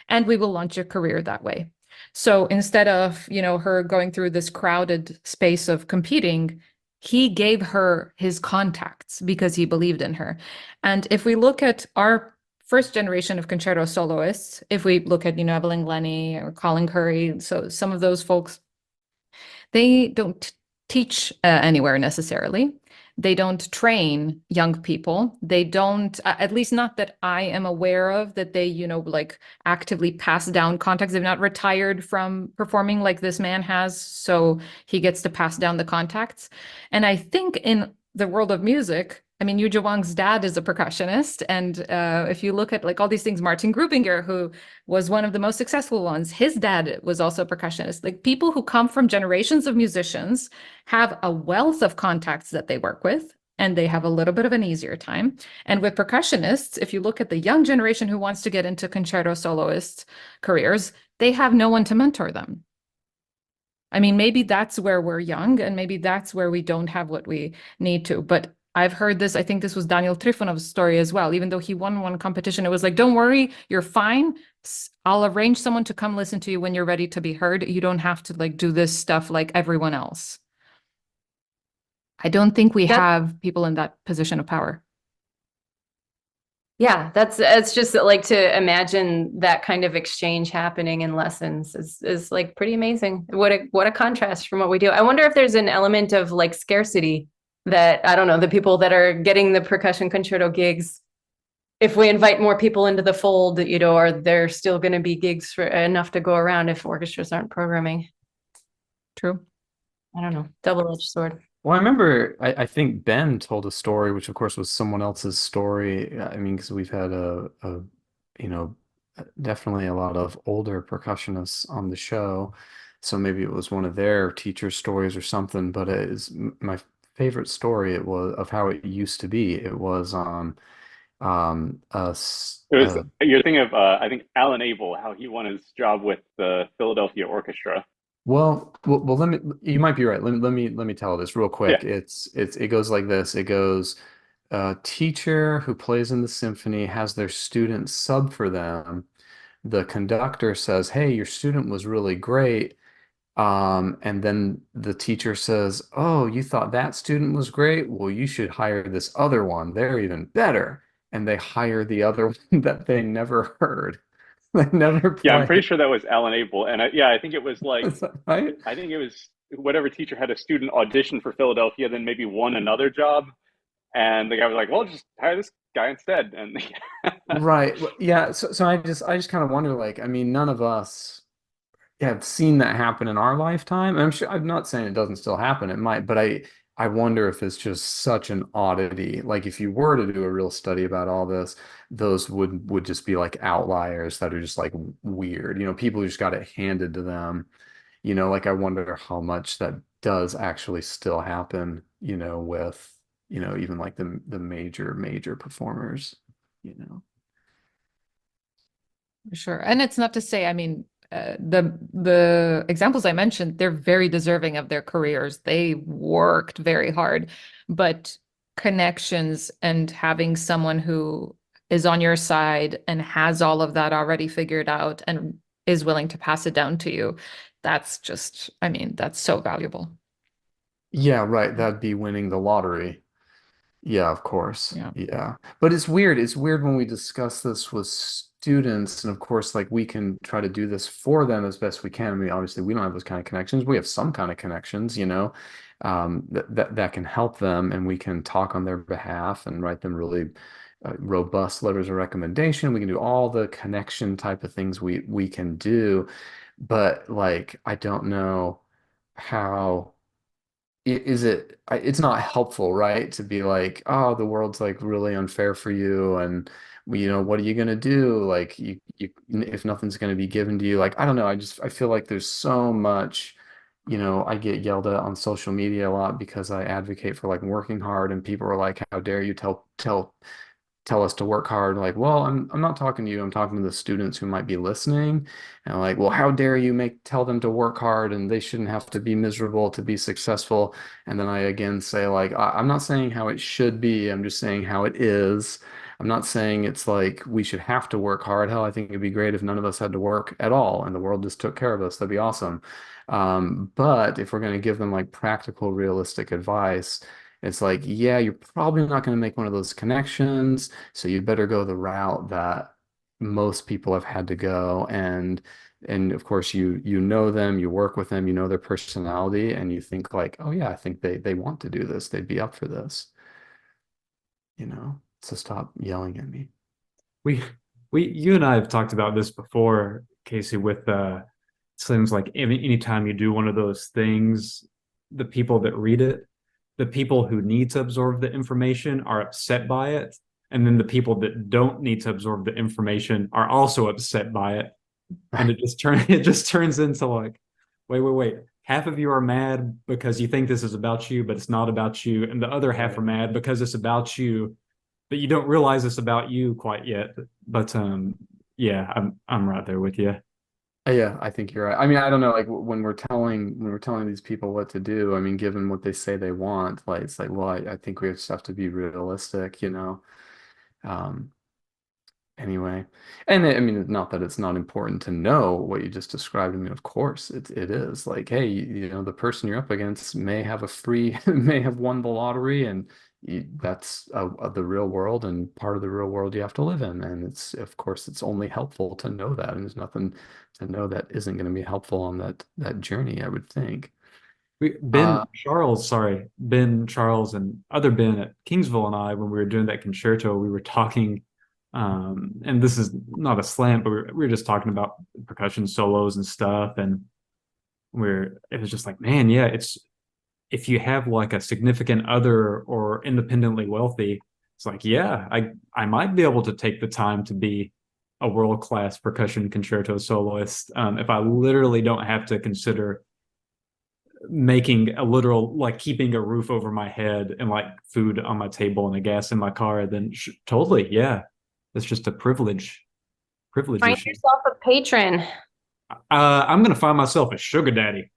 And we will launch your career that way. So instead of, her going through this crowded space of competing, he gave her his contacts because he believed in her. And if we look at our first generation of concerto soloists, if we look at, Evelyn Glennie or Colin Curry, so some of those folks, they don't teach anywhere necessarily. They don't train young people. They don't, at least not that I am aware of, that they, like actively pass down contacts. They've not retired from performing like this man has, so he gets to pass down the contacts. And I think in the world of music, I mean, Yu Wang's dad is a percussionist. And if you look at like all these things, Martin Grubinger, who was one of the most successful ones, his dad was also a percussionist. Like people who come from generations of musicians have a wealth of contacts that they work with, and they have a little bit of an easier time. And with percussionists, if you look at the young generation who wants to get into concerto soloist careers, they have no one to mentor them. I mean, maybe that's where we're young, and maybe that's where we don't have what we need to. But I've heard this, I think this was Daniel Trifonov's story as well. Even though he won one competition, it was like, don't worry, you're fine. I'll arrange someone to come listen to you when you're ready to be heard. You don't have to like do this stuff like everyone else. I don't think we have people in that position of power. Yeah, it's just like to imagine that kind of exchange happening in lessons is like pretty amazing. What a contrast from what we do. I wonder if there's an element of like scarcity that, I don't know, the people that are getting the percussion concerto gigs, if we invite more people into the fold, are there still going to be gigs for enough to go around if orchestras aren't programming? True. I don't know. Double-edged sword. Well, I remember, I think Ben told a story, which of course was someone else's story. I mean, because we've had you know, definitely a lot of older percussionists on the show. So maybe it was one of their teacher stories or something, but it is my favorite story. It was of how it used to be. It was It was you're thinking of I think Alan Abel, how he won his job with the Philadelphia Orchestra. Well, let me, you might be right. Let me tell this real Yeah. quick. It goes like this. It goes, teacher who plays in the symphony has their student sub for them. The conductor says, "Hey, your student was really great." And then the teacher says, "Oh, you thought that student was great? Well, you should hire this other one. They're even better." And they hire the other one that they never heard. They never Yeah, I'm pretty played. sure that was Alan Abel, and I think it was like Is that right? I think it was whatever teacher had a student audition for Philadelphia, then maybe won another job, and the guy was like, "Well, just hire this guy instead." And Right. Well, yeah. So I just kind of wonder, like, I mean, none of us have seen that happen in our lifetime. And I'm sure, I'm not saying it doesn't still happen. It might, but I wonder if it's just such an oddity. Like if you were to do a real study about all this, those would just be like outliers that are just like weird. People who just got it handed to them. Like I wonder how much that does actually still happen, with, even like the major performers, you know. Sure. And it's not to say, I mean, the examples I mentioned, they're very deserving of their careers. They worked very hard, but connections and having someone who is on your side and has all of that already figured out and is willing to pass it down to you, that's just, I mean, that's so valuable. Yeah, right. That'd be winning the lottery. Yeah, of course. Yeah. Yeah. But it's weird. It's weird when we discuss this with students. And of course, like we can try to do this for them as best we can. I mean, obviously, we don't have those kind of connections. We have some kind of connections, that can help them, and we can talk on their behalf and write them really robust letters of recommendation. We can do all the connection type of things we can do. But like, I don't know how is it it's not helpful, right? To be like, oh, the world's like really unfair for you, and what are you gonna do? Like you if nothing's gonna be given to you, like I don't know, I feel like there's so much, I get yelled at on social media a lot because I advocate for like working hard, and people are like, how dare you tell tell us to work hard. Like, well, I'm not talking to you. I'm talking to the students who might be listening. And like, well, how dare you tell them to work hard and they shouldn't have to be miserable to be successful. And then I again say like, I'm not saying how it should be. I'm just saying how it is. I'm not saying it's like we should have to work hard. Hell, I think it'd be great if none of us had to work at all and the world just took care of us. That'd be awesome. But if we're going to give them like practical, realistic advice, it's like, yeah, you're probably not going to make one of those connections, so you better go the route that most people have had to go. And of course you know them, you work with them, you know their personality, and you think like, oh yeah, I think they want to do this. They'd be up for this, you know. So stop yelling at me. We you and I have talked about this before, Casey, with seems like anytime you do one of those things, the people that read it, the people who need to absorb the information are upset by it. And then the people that don't need to absorb the information are also upset by it. And it just turns into like, wait. Half of you are mad because you think this is about you, but it's not about you. And the other half are mad because it's about you, but you don't realize it's about you quite yet. But yeah, I'm right there with you. Yeah, I think you're right. I mean, I don't know, like when we're telling these people what to do, I mean, given what they say they want, like it's like, well, I think we just have to be realistic, you know. Um, anyway, and I mean, not that it's not important to know what you just described. I mean, of course, it is. Like, hey, you know, the person you're up against may have a free, may have won the lottery, and that's the real world and part of the real world you have to live in. And it's, of course, it's only helpful to know that, and there's nothing to know that isn't going to be helpful on that journey, I would think. Uh, Ben Charles and other Ben at Kingsville and I, when we were doing that concerto, we were talking, and this is not a slant, but we were just talking about percussion solos and stuff. And it was just like, man, yeah, it's, if you have like a significant other or independently wealthy, it's like, yeah, I might be able to take the time to be a world-class percussion concerto soloist, if I literally don't have to consider making a literal, like keeping a roof over my head and like food on my table and a gas in my car, then totally, yeah, it's just a privilege Find issue. yourself a patron. I'm gonna find myself a sugar daddy.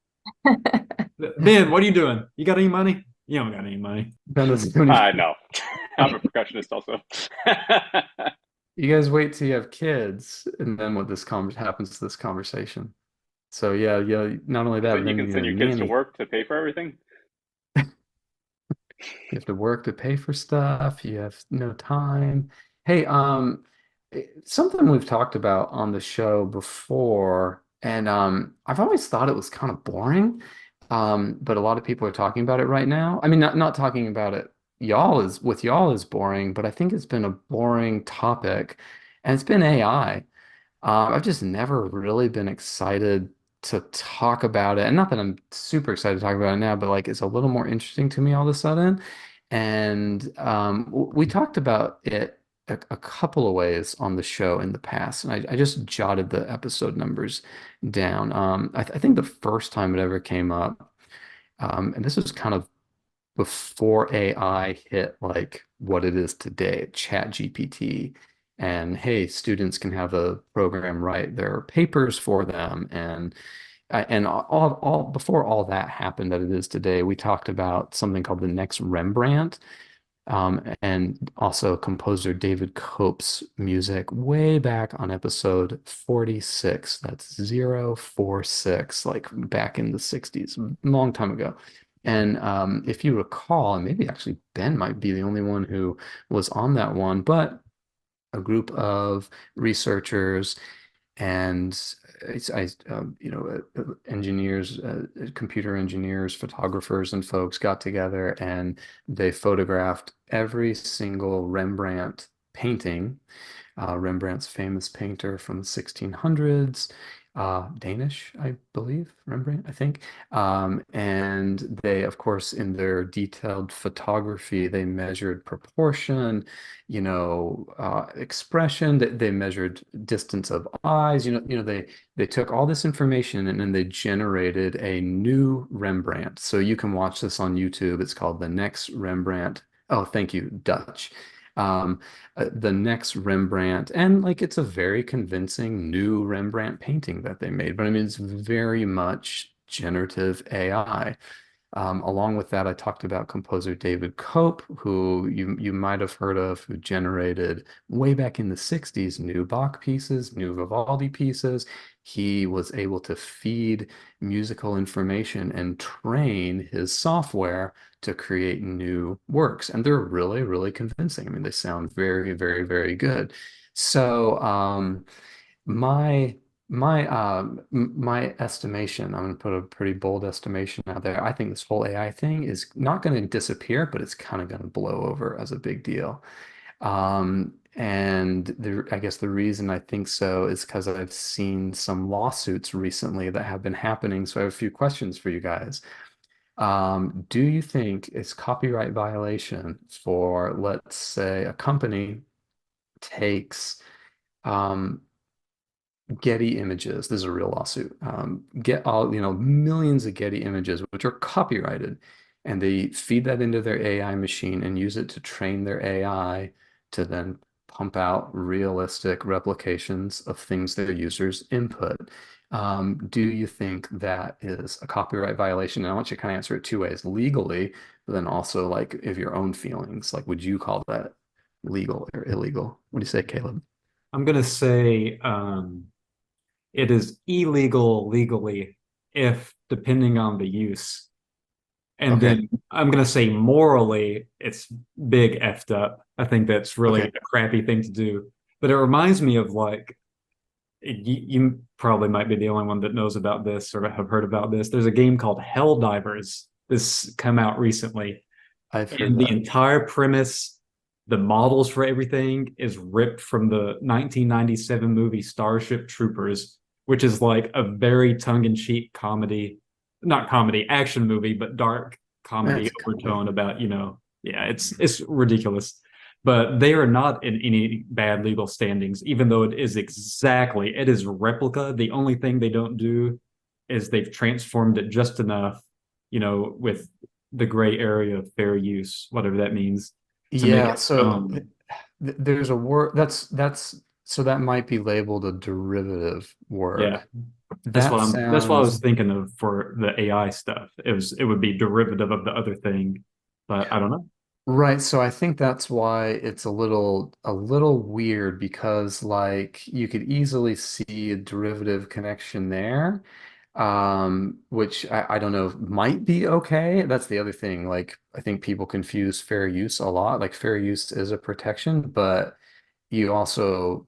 Ben, what are you doing? You got any money? You don't got any money. Ben doesn't do anything. No, I'm a percussionist also. You guys wait till you have kids, and then what this happens to this conversation. So yeah, not only that, So but you then you can need send a your kids to nanny. work to pay for everything? You have to work to pay for stuff. You have no time. Hey, something we've talked about on the show before, and I've always thought it was kind of boring. But a lot of people are talking about it right now. I mean, not talking about it y'all is boring, but I think it's been a boring topic, and it's been AI. I've just never really been excited to talk about it. And not that I'm super excited to talk about it now, but like it's a little more interesting to me all of a sudden. And we talked about it a couple of ways on the show in the past. And I just jotted the episode numbers down. I think the first time it ever came up, and this was kind of before AI hit like what it is today, Chat GPT. And hey, students can have a program write their papers for them. And all before all that happened that it is today, we talked about something called the next Rembrandt, and also composer David Cope's music way back on episode 46. That's 046, like back in the 60s, a long time ago. And if you recall, and maybe actually Ben might be the only one who was on that one, but a group of researchers and engineers, computer engineers, photographers, and folks got together and they photographed every single Rembrandt painting. Rembrandt's famous painter from the 1600s, Danish, I believe, Rembrandt, I think. And they, of course, in their detailed photography, they measured proportion, expression. They measured distance of eyes. They took all this information and then they generated a new Rembrandt. So you can watch this on YouTube. It's called The Next Rembrandt. Oh, thank you, Dutch. the next Rembrandt, and like it's a very convincing new Rembrandt painting that they made, but I mean, it's very much generative AI. Along with that, I talked about composer David Cope, who you might have heard of, who generated way back in the 60s new Bach pieces, new Vivaldi pieces. He was able to feed musical information and train his software to create new works. And they're really, really convincing. I mean, they sound very, very, very good. So, my my estimation, I'm going to put a pretty bold estimation out there. I think this whole AI thing is not going to disappear, but it's kind of going to blow over as a big deal. And I guess the reason I think so is because I've seen some lawsuits recently that have been happening. So I have a few questions for you guys. Do you think it's copyright violation for, let's say, a company takes um, Getty images. This is a real lawsuit. Get all, millions of Getty images, which are copyrighted, and they feed that into their AI machine and use it to train their AI to then pump out realistic replications of things their users input. Do you think that is a copyright violation? And I want you to kind of answer it two ways, legally, but then also like if your own feelings, like would you call that legal or illegal? What do you say, Caleb? I'm gonna say it is illegal legally if depending on the use. And Okay. then I'm gonna say morally, it's big effed up. I think that's really Okay. a crappy thing to do. But it reminds me of like you probably might be the only one that knows about this or have heard about this. There's a game called Helldivers. This come out recently, I've heard and the that. entire premise, the models for everything is ripped from the 1997 movie Starship Troopers, which is like a very tongue-in-cheek comedy, not comedy, action movie, but dark comedy That's a comedy. overtone about, yeah, it's ridiculous. But they are not in any bad legal standings, even though it is replica. The only thing they don't do is they've transformed it just enough, with the gray area of fair use, whatever that means, to make Yeah, it so there's a word that's so that might be labeled a derivative yeah. word. That's That what I was sounds thinking of for the AI stuff. It would be derivative of the other thing, but I don't know. right. So I think that's why it's a little weird because like you could easily see a derivative connection there. Which I don't know, might be okay. That's the other thing. Like I think people confuse fair use a lot. Like fair use is a protection, but you also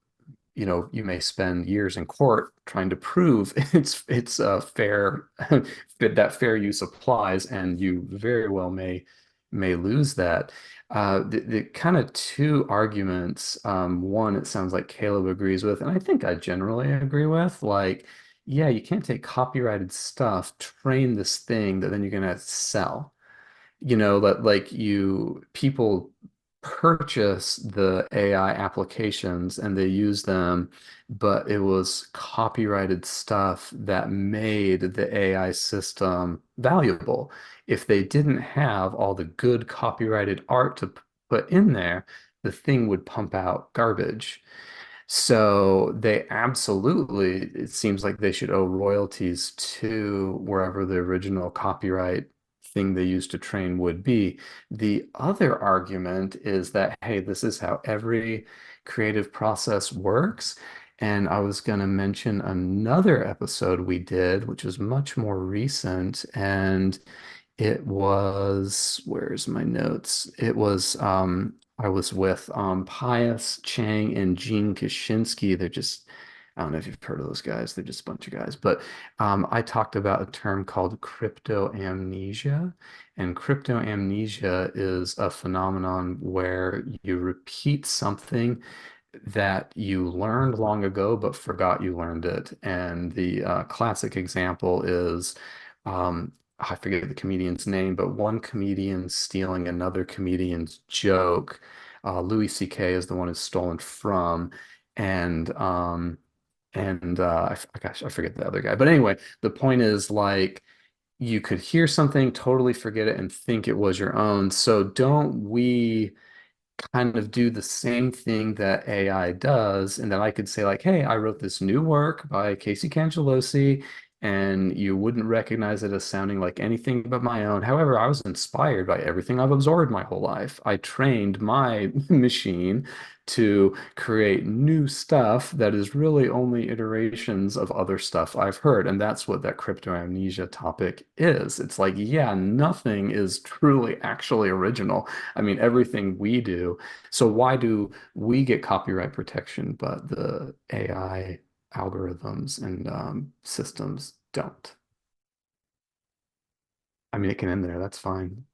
you may spend years in court trying to prove it's fair that fair use applies, and you very well may lose that. The kind of two arguments, one it sounds like Caleb agrees with, and I think I generally agree with, like, yeah, you can't take copyrighted stuff, train this thing that then you're gonna sell that like you people purchase the AI applications and they use them, but it was copyrighted stuff that made the AI system valuable. If they didn't have all the good copyrighted art to put in there, the thing would pump out garbage. So they absolutely, it seems like they should owe royalties to wherever the original copyright thing they used to train would be. The other argument is that, hey, this is how every creative process works. And I was going to mention another episode we did, which was much more recent, and it was, where's my notes? It was I was with Pius Chang and Gene Kashinsky. They're just I don't know if you've heard of those guys. They're just a bunch of guys. But I talked about a term called crypto amnesia. And crypto amnesia is a phenomenon where you repeat something that you learned long ago but forgot you learned it. And the classic example is I forget the comedian's name, but one comedian stealing another comedian's joke. Louis C.K. is the one who's stolen from, and gosh, I forget the other guy. But anyway, the point is like you could hear something, totally forget it, and think it was your own. So don't we kind of do the same thing that AI does, and then I could say like, "Hey, I wrote this new work by Casey Cangelosi," and you wouldn't recognize it as sounding like anything but my own. However, I was inspired by everything I've absorbed my whole life. I trained my machine to create new stuff that is really only iterations of other stuff I've heard. And that's what that crypto amnesia topic is. It's like, yeah, nothing is truly actually original. I mean, everything we do. So why do we get copyright protection, but the AI algorithms and systems don't? I mean, it can end there. That's fine.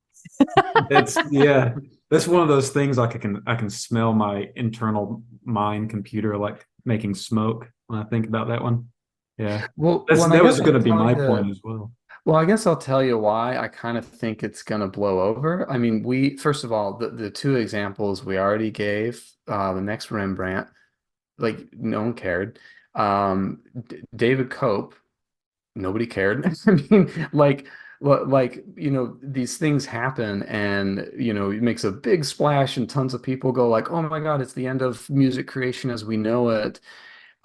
It's yeah, that's one of those things like I can smell my internal mind computer like making smoke when I think about that one. Yeah. Well, and I That was guess I'll going to be tell my you. point as well. Well, I guess I'll tell you why I kind of think it's going to blow over. I mean, first of all, the two examples we already gave, the next Rembrandt, like no one cared. D David Cope, nobody cared. I mean, these things happen and, it makes a big splash and tons of people go like, oh my God, it's the end of music creation as we know it.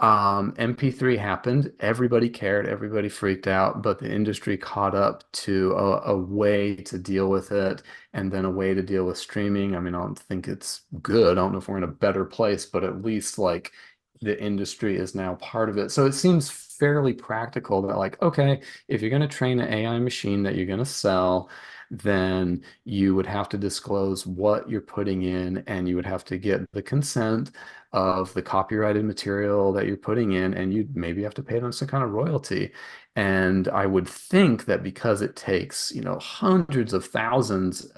MP3 happened. Everybody cared. Everybody freaked out, but the industry caught up to a way to deal with it and then a way to deal with streaming. I mean, I don't think it's good. I don't know if we're in a better place, but at least like the industry is now part of it. So it seems fairly practical that like, okay, if you're going to train an AI machine that you're going to sell, then you would have to disclose what you're putting in and you would have to get the consent of the copyrighted material that you're putting in, and you maybe have to pay them some kind of royalty. And I would think that because it takes, hundreds of thousands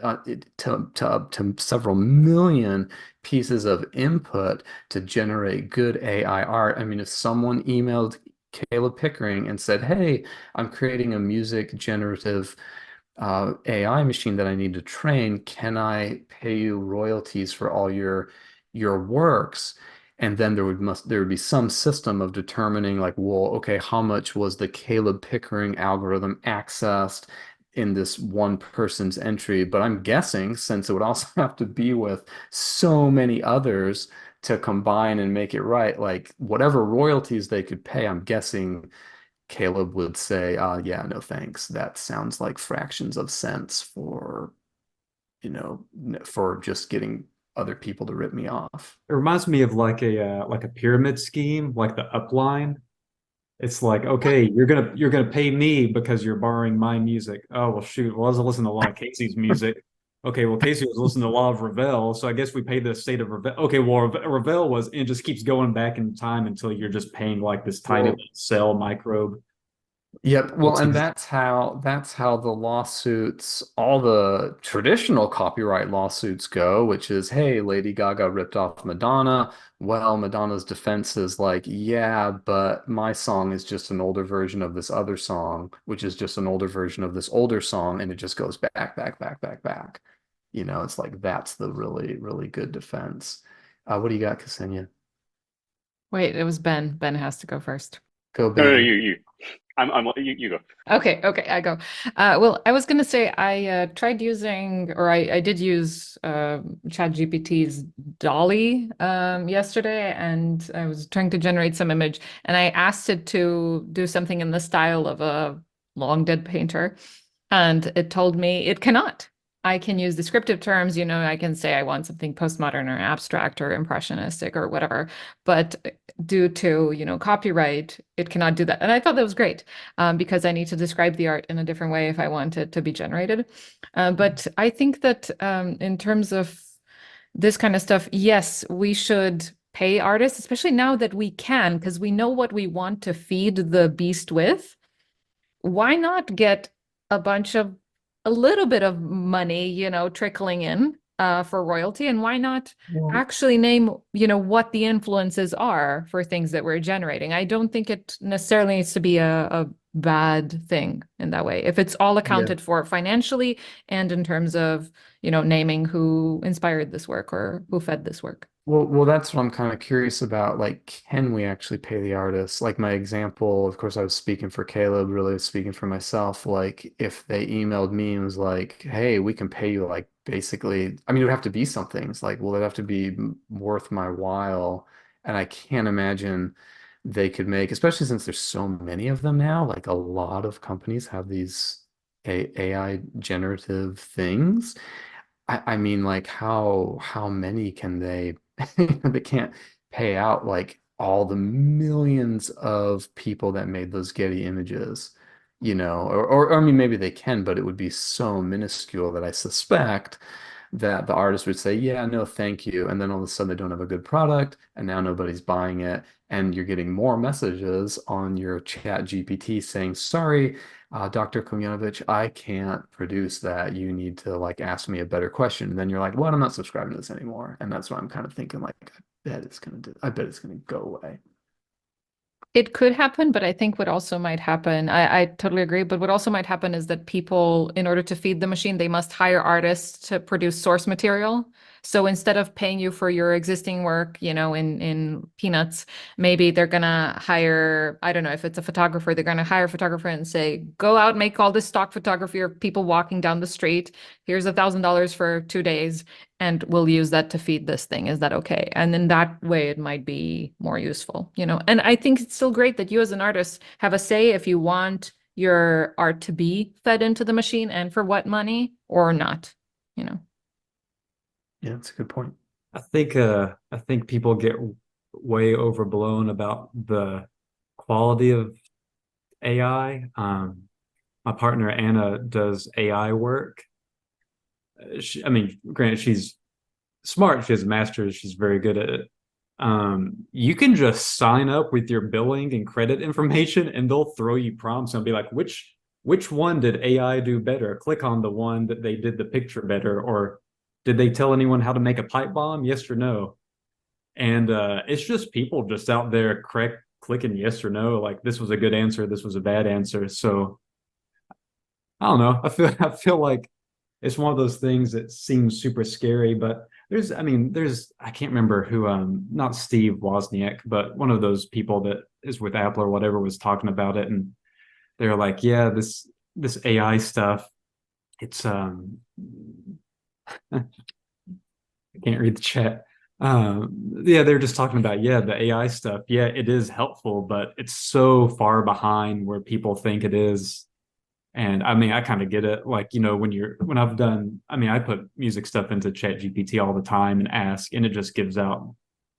to several million pieces of input to generate good AI art. I mean, if someone emailed Caleb Pickering and said, "Hey, I'm creating a music generative AI machine that I need to train. Can I pay you royalties for all your works?" And then there would be some system of determining like, well, okay, how much was the Caleb Pickering algorithm accessed in this one person's entry? But I'm guessing since it would also have to be with so many others to combine and make it right, like whatever royalties they could pay, I'm guessing Caleb would say, yeah, no thanks. That sounds like fractions of cents for just getting other people to rip me off." It reminds me of like a pyramid scheme, like the upline. It's like, okay, you're gonna pay me because you're borrowing my music. Oh well, shoot. Well, I was listening to a lot of Casey's music. Okay, well, Casey was listening to a lot of Ravel, so I guess we pay the state of Ravel. Okay, well, Ravel was, and it just keeps going back in time until you're just paying like this tiny Well, little cell microbe. yep. Well, It's and that's how the lawsuits, all the traditional copyright lawsuits go, which is, hey, Lady Gaga ripped off Madonna. Well, Madonna's defense is like, yeah, but my song is just an older version of this other song, which is just an older version of this older song, and it just goes back, back, back, back, back. It's like that's the really, really good defense. What do you got, Ksenia? Wait, it was Ben. Ben has to go first. Go, No, no, Ben. you go. Okay, I go. Well, I was gonna say I tried using, or I did use ChatGPT's Dolly yesterday, and I was trying to generate some image, and I asked it to do something in the style of a long dead painter, and it told me it cannot. I can use descriptive terms, I can say I want something postmodern or abstract or impressionistic or whatever, but due to, copyright, it cannot do that. And I thought that was great because I need to describe the art in a different way if I want it to be generated. But I think that in terms of this kind of stuff, yes, we should pay artists, especially now that we can, because we know what we want to feed the beast with. Why not get a little bit of money, trickling in for royalty? And why not Well, actually name, what the influences are for things that we're generating? I don't think it necessarily needs to be a bad thing in that way. If it's all yeah. accounted for financially and in terms of, naming who inspired this work or who fed this work. Well, that's what I'm kind of curious about. Like, can we actually pay the artists? Like my example, of course, I was speaking for Caleb, really speaking for myself. Like, if they emailed me and was like, "Hey, we can pay you," like basically, I mean, it would have to be something. It's like, well, it'd have to be worth my while, and I can't imagine they could make, especially since there's so many of them now. Like, a lot of companies have these AI generative things. I mean, like how many can they they can't pay out like all the millions of people that made those Getty images, or I mean maybe they can, but it would be so minuscule that I suspect that the artist would say, yeah, no, thank you. And then all of a sudden they don't have a good product and now nobody's buying it. And you're getting more messages on your chat GPT saying, sorry, Dr. Komjanovich, I can't produce that. You need to like ask me a better question. And then you're like, well, I'm not subscribing to this anymore. And that's what I'm kind of thinking, like, I bet it's gonna go away. It could happen, but I think what also might happen, I totally agree, but what also might happen is that people, in order to feed the machine, they must hire artists to produce source material. So instead of paying you for your existing work, in peanuts, maybe they're gonna hire, I don't know, if it's a photographer, they're gonna hire a photographer and say, go out, make all this stock photography of people walking down the street. Here's $1,000 for 2 days, and we'll use that to feed this thing. Is that okay? And in that way, it might be more useful. And I think it's still great that you as an artist have a say if you want your art to be fed into the machine and for what money or not. Yeah, that's a good point. I think people get way overblown about the quality of AI. My partner Anna does AI work. I mean, granted, she's smart. She has a master's. She's very good at it. You can just sign up with your billing and credit information, and they'll throw you prompts and be like, which one did AI do better? Click on the one that they did the picture better, or did they tell anyone how to make a pipe bomb? Yes or no? And it's just people just out there clicking yes or no, like this was a good answer, this was a bad answer. So I don't know. I feel like it's one of those things that seems super scary, but I can't remember who, not Steve Wozniak, but one of those people that is with Apple or whatever was talking about it, and they're like, yeah, this AI stuff, it's I can't read the chat. Yeah, they're just talking about, yeah, the AI stuff. Yeah, it is helpful, but it's so far behind where people think it is. And I mean, I kind of get it. Like, when I've done, I mean, I put music stuff into Chat GPT all the time and ask, and it just gives out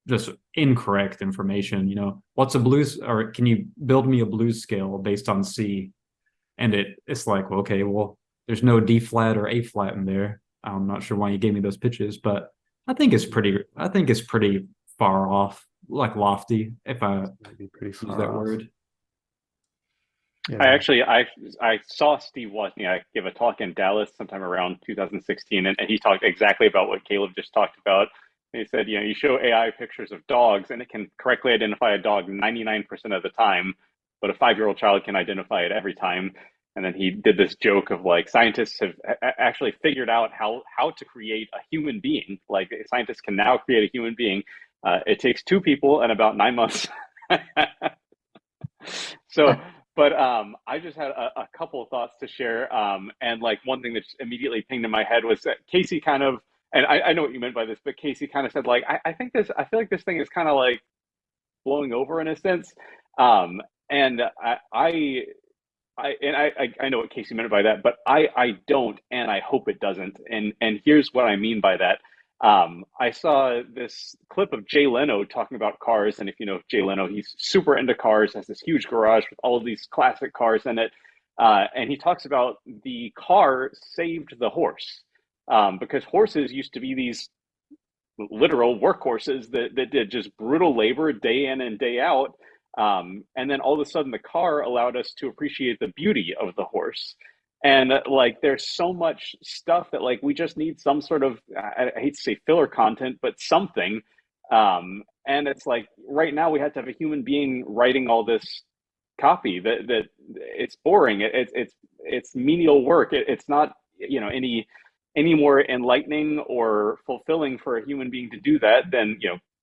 just incorrect information. What's a blues, or can you build me a blues scale based on C? And it's like, well, okay, well, there's no D flat or A flat in there. I'm not sure why you gave me those pitches, but I think it's pretty far off, like lofty, if I Maybe pretty use far that off. word. I Yeah. actually I saw Steve Wozniak give a talk in Dallas sometime around 2016, and he talked exactly about what Caleb just talked about. And he said, you show AI pictures of dogs, and it can correctly identify a dog 99% of the time, but a 5-year-old child can identify it every time. And then he did this joke of like scientists have actually figured out how to create a human being. Like scientists can now create a human being. It takes 2 people and about 9 months. So, but I just had a couple of thoughts to share. And like one thing that just immediately pinged in my head was that Casey kind of, and I know what you meant by this, but Casey kind of said like, I feel like this thing is kind of like blowing over in a sense. Um, and I know what Casey meant by that, but I don't, and I hope it doesn't. And here's what I mean by that. I saw this clip of Jay Leno talking about cars, and if you know Jay Leno, he's super into cars, has this huge garage with all of these classic cars in it, and he talks about the car saved the horse, because horses used to be these literal workhorses that did just brutal labor day in and day out. And then all of a sudden, the car allowed us to appreciate the beauty of the horse. And like, there's so much stuff that like we just need some sort of, I hate to say filler content, but something. And it's like right now we have to have a human being writing all this copy that it's boring. It's menial work. It's not any any more enlightening or fulfilling for a human being to do that than,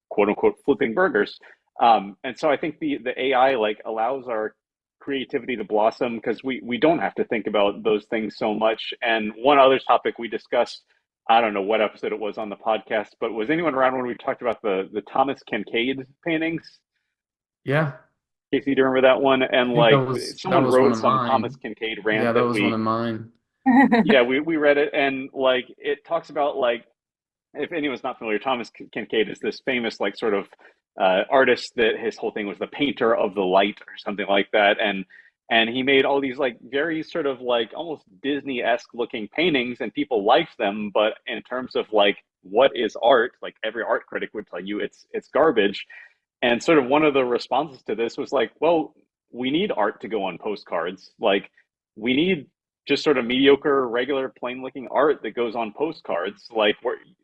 quote unquote, flipping burgers. And so I think the AI like allows our creativity to blossom because we don't have to think about those things so much. And one other topic we discussed, I don't know what episode it was on the podcast, but was anyone around when we talked about the Thomas Kincaid paintings? Yeah, Casey, do you remember that one? And I think that like was someone one wrote of some Thomas mine. Kincaid Yeah, rant that that was one of mine. yeah, we read it, and like it talks about like, if anyone's not familiar, Thomas Kincaid is this famous like sort of artist that his whole thing was the painter of the light or something like that, and he made all these like very sort of like almost Disney-esque looking paintings, and people liked them, but in terms of like what is art, like every art critic would tell you it's garbage. And sort of one of the responses to this was like, well, we need art to go on postcards. Like, we need just sort of mediocre, regular, plain looking art that goes on postcards. Like,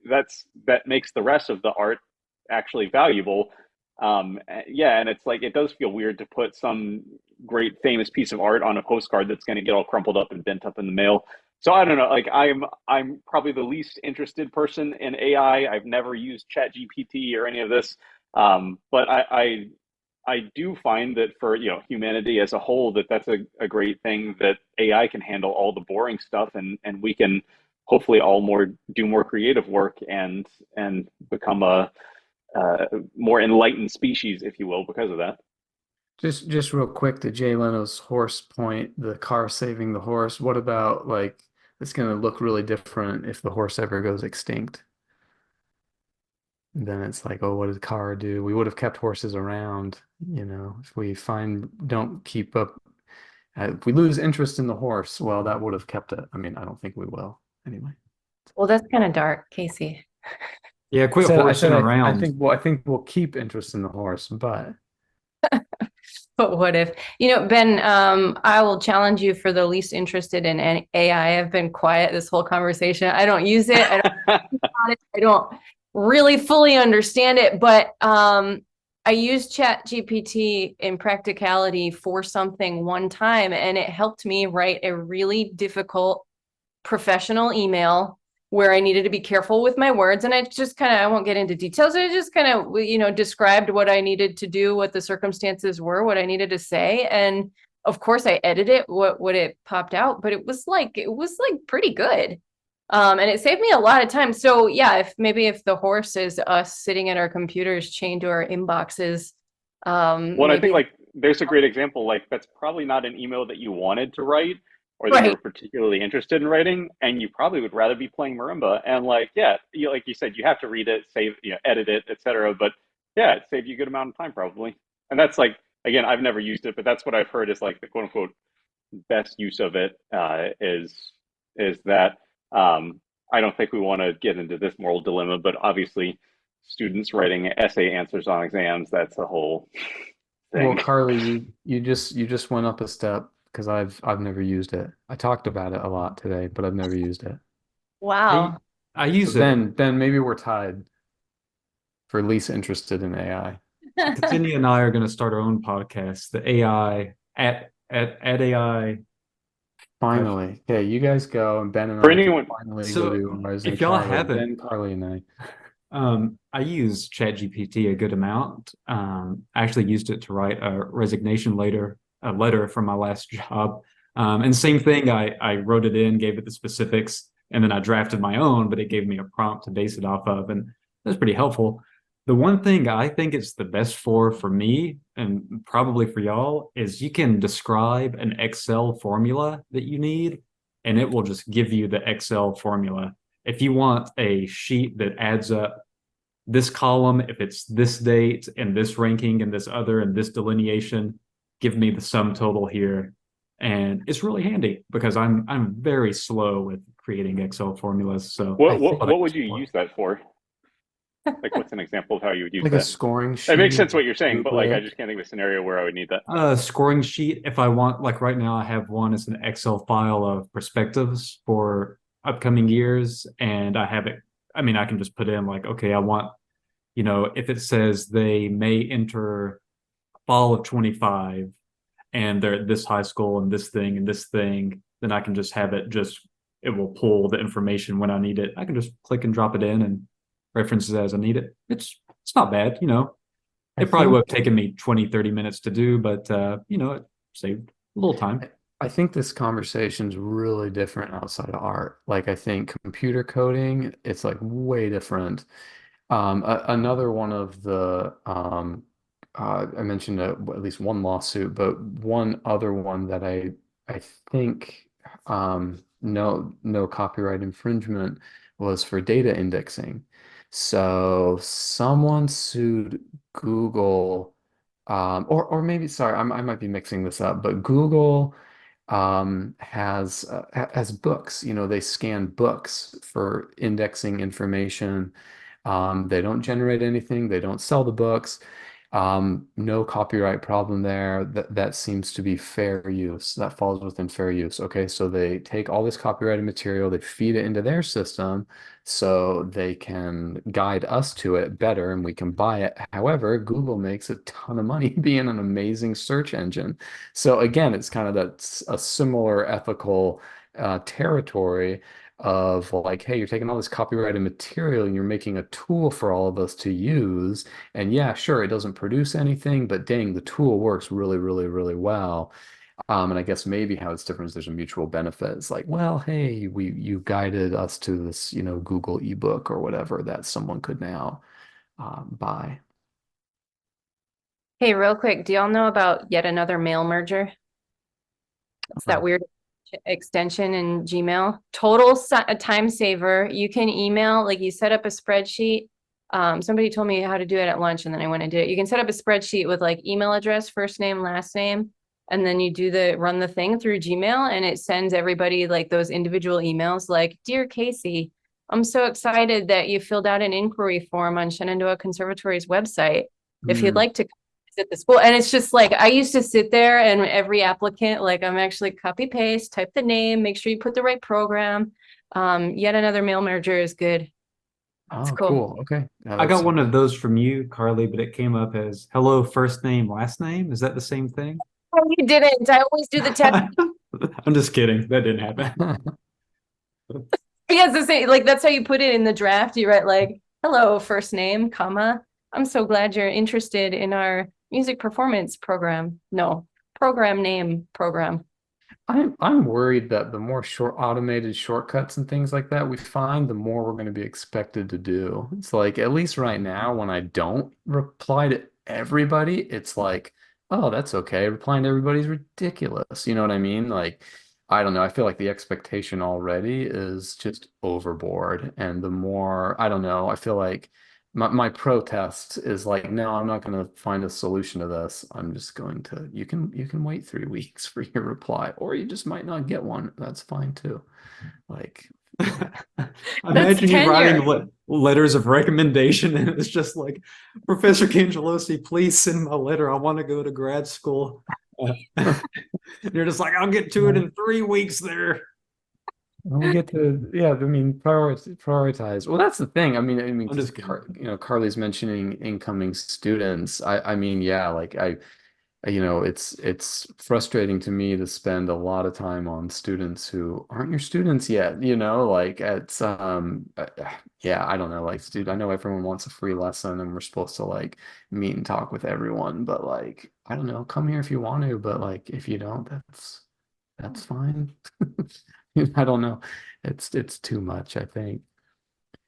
that makes the rest of the art actually valuable. Yeah, and it's like it does feel weird to put some great famous piece of art on a postcard that's going to get all crumpled up and bent up in the mail. So I don't know. Like I'm probably the least interested person in AI. I've never used ChatGPT or any of this, but I do find that for humanity as a whole, that's a great thing that AI can handle all the boring stuff, and we can hopefully all do more creative work and become a more enlightened species, if you will, because of that. Just real quick to Jay Leno's horse point, the car saving the horse. What about like it's going to look really different if the horse ever goes extinct? Then it's like, oh, what did the car do? We would have kept horses around, if we don't keep up, if we lose interest in the horse, well, that would have kept it. I mean, I don't think we will anyway. Well, that's kind of dark, Casey. Yeah, quit horsing I around. think we'll keep interest in the horse, but But what if, Ben, I will challenge you for the least interested in AI. I've been quiet this whole conversation. I don't use it. I don't really fully understand it, but I used ChatGPT in practicality for something one time, and it helped me write a really difficult professional email where I needed to be careful with my words. And I won't get into details. I just kind of, described what I needed to do, what the circumstances were, what I needed to say. And of course I edited what it popped out, but it was like pretty good. And it saved me a lot of time. So yeah, if the horse is us sitting at our computers chained to our inboxes, Well, I think like there's a great example. Like that's probably not an email that you wanted to write or that you right. were particularly interested in writing, and you probably would rather be playing marimba. And like, yeah, like you said, you have to read it, save, edit it, etc. But yeah, it saved you a good amount of time probably. And that's like, again, I've never used it, but that's what I've heard is like the quote unquote best use of it is that. I don't think we want to get into this moral dilemma, but obviously, students writing essay answers on exams, that's a whole well, thing. Carly, you just went up a step because I've never used it. I talked about it a lot today, but I've never used it. Wow. I So use it. Ben, maybe we're tied for least interested in AI. Ksenija and I are going to start our own podcast, the AI at AI. Finally. Okay, you guys go, and Ben and For I can anyone, finally go So do ours, and if y'all haven't, Ben, Carly, and I. I use ChatGPT a good amount. I actually used it to write a resignation a letter from my last job. And same thing, I wrote it in, gave it the specifics, and then I drafted my own, but it gave me a prompt to base it off of, and that's pretty helpful. The one thing I think it's the best for me, and probably for y'all, is you can describe an Excel formula that you need, and it will just give you the Excel formula. If you want a sheet that adds up this column, if it's this date and this ranking and this other and this delineation, give me the sum total here. And it's really handy because I'm very slow with creating Excel formulas. So I think what would you use that for? Like, what's an example of how you would use like a that? scoring It makes sheet, sense what you're saying, but like, I rubric. just can't think of a scenario where I would need that. scoring sheet, if I want, like right now I have one as an Excel file of perspectives for upcoming years, and I have it. I mean, I can just put in like, okay, I want, if it says they may enter fall of 25 and they're at this high school and this thing, then I can just have it just it will pull the information when I need it. I can just click and drop it in and reference it as I need it. It's not bad, you know. I It probably think would have taken me 20, 30 minutes to do, but you know, it saved a little time. I think this conversation's really different outside of art. Like I think computer coding, it's like way different. Another one of the I mentioned at least one lawsuit, but one other one that I think no copyright infringement was for data indexing. So someone sued Google, or maybe sorry, I might be mixing this up, but Google has books. You know, they scan books for indexing information. They don't generate anything. They don't sell the books. No copyright problem there. That seems to be fair use. That falls within fair use. Okay, so they take all this copyrighted material, they feed it into their system so they can guide us to it better and we can buy it. However, Google makes a ton of money being an amazing search engine. So again, it's kind of a similar ethical territory of like, hey, you're taking all this copyrighted material and you're making a tool for all of us to use. And yeah, sure, it doesn't produce anything, but dang, the tool works really, really, really well. And I guess maybe how it's different is there's a mutual benefit. It's like, well, hey, you guided us to this, you know, Google ebook or whatever that someone could now buy. Hey, real quick, do y'all know about yet another mail merger? It's that weird extension in Gmail. Total a time saver. You can email, like you set up a spreadsheet. Somebody told me how to do it at lunch and then I went and did it. You can set up a spreadsheet with like email address, first name, last name, and then you run the thing through Gmail and it sends everybody like those individual emails like, Dear Casey, I'm so excited that you filled out an inquiry form on Shenandoah Conservatory's website. If you'd Mm. like to at the school. And it's just like, I used to sit there and every applicant, like I'm actually copy paste, type the name, make sure you put the right program. Yet another mail merger is good. It's Oh, cool. cool. Okay. Yeah, I got that's one of those from you, Carly, but it came up as hello, first name, last name. Is that the same thing? Oh, you didn't. I always do the test. I'm just kidding. That didn't happen. Yes, the same. Like that's how you put it in the draft. You write like, hello, first name, comma. I'm so glad you're interested in our music performance program. No, program name program. I'm worried that the more automated shortcuts and things like that we find, the more we're going to be expected to do. It's like at least right now, when I don't reply to everybody, it's like, oh, that's okay. Replying to everybody's ridiculous. You know what I mean? Like, I don't know. I feel like the expectation already is just overboard. And the more, I don't know, I feel like my protest is like, no, I'm not going to find a solution to this. I'm just going to, you can wait 3 weeks for your reply, or you just might not get one. That's fine too. Like, yeah. That's Imagine you tenure. writing letters of recommendation, and it's just like, Professor Cangelosi, please send my letter. I want to go to grad school. And you're just like, I'll get to it in 3 weeks there. We'll get to, yeah, I mean, prioritize. Well, that's the thing. I'm Because just kidding. Carly's mentioning incoming students. I mean, yeah, like it's frustrating to me to spend a lot of time on students who aren't your students yet, like yeah, I don't know, like, dude, I know everyone wants a free lesson and we're supposed to like meet and talk with everyone, but like, I don't know, come here if you want to, but like if you don't, that's fine. I don't know. It's too much, I think.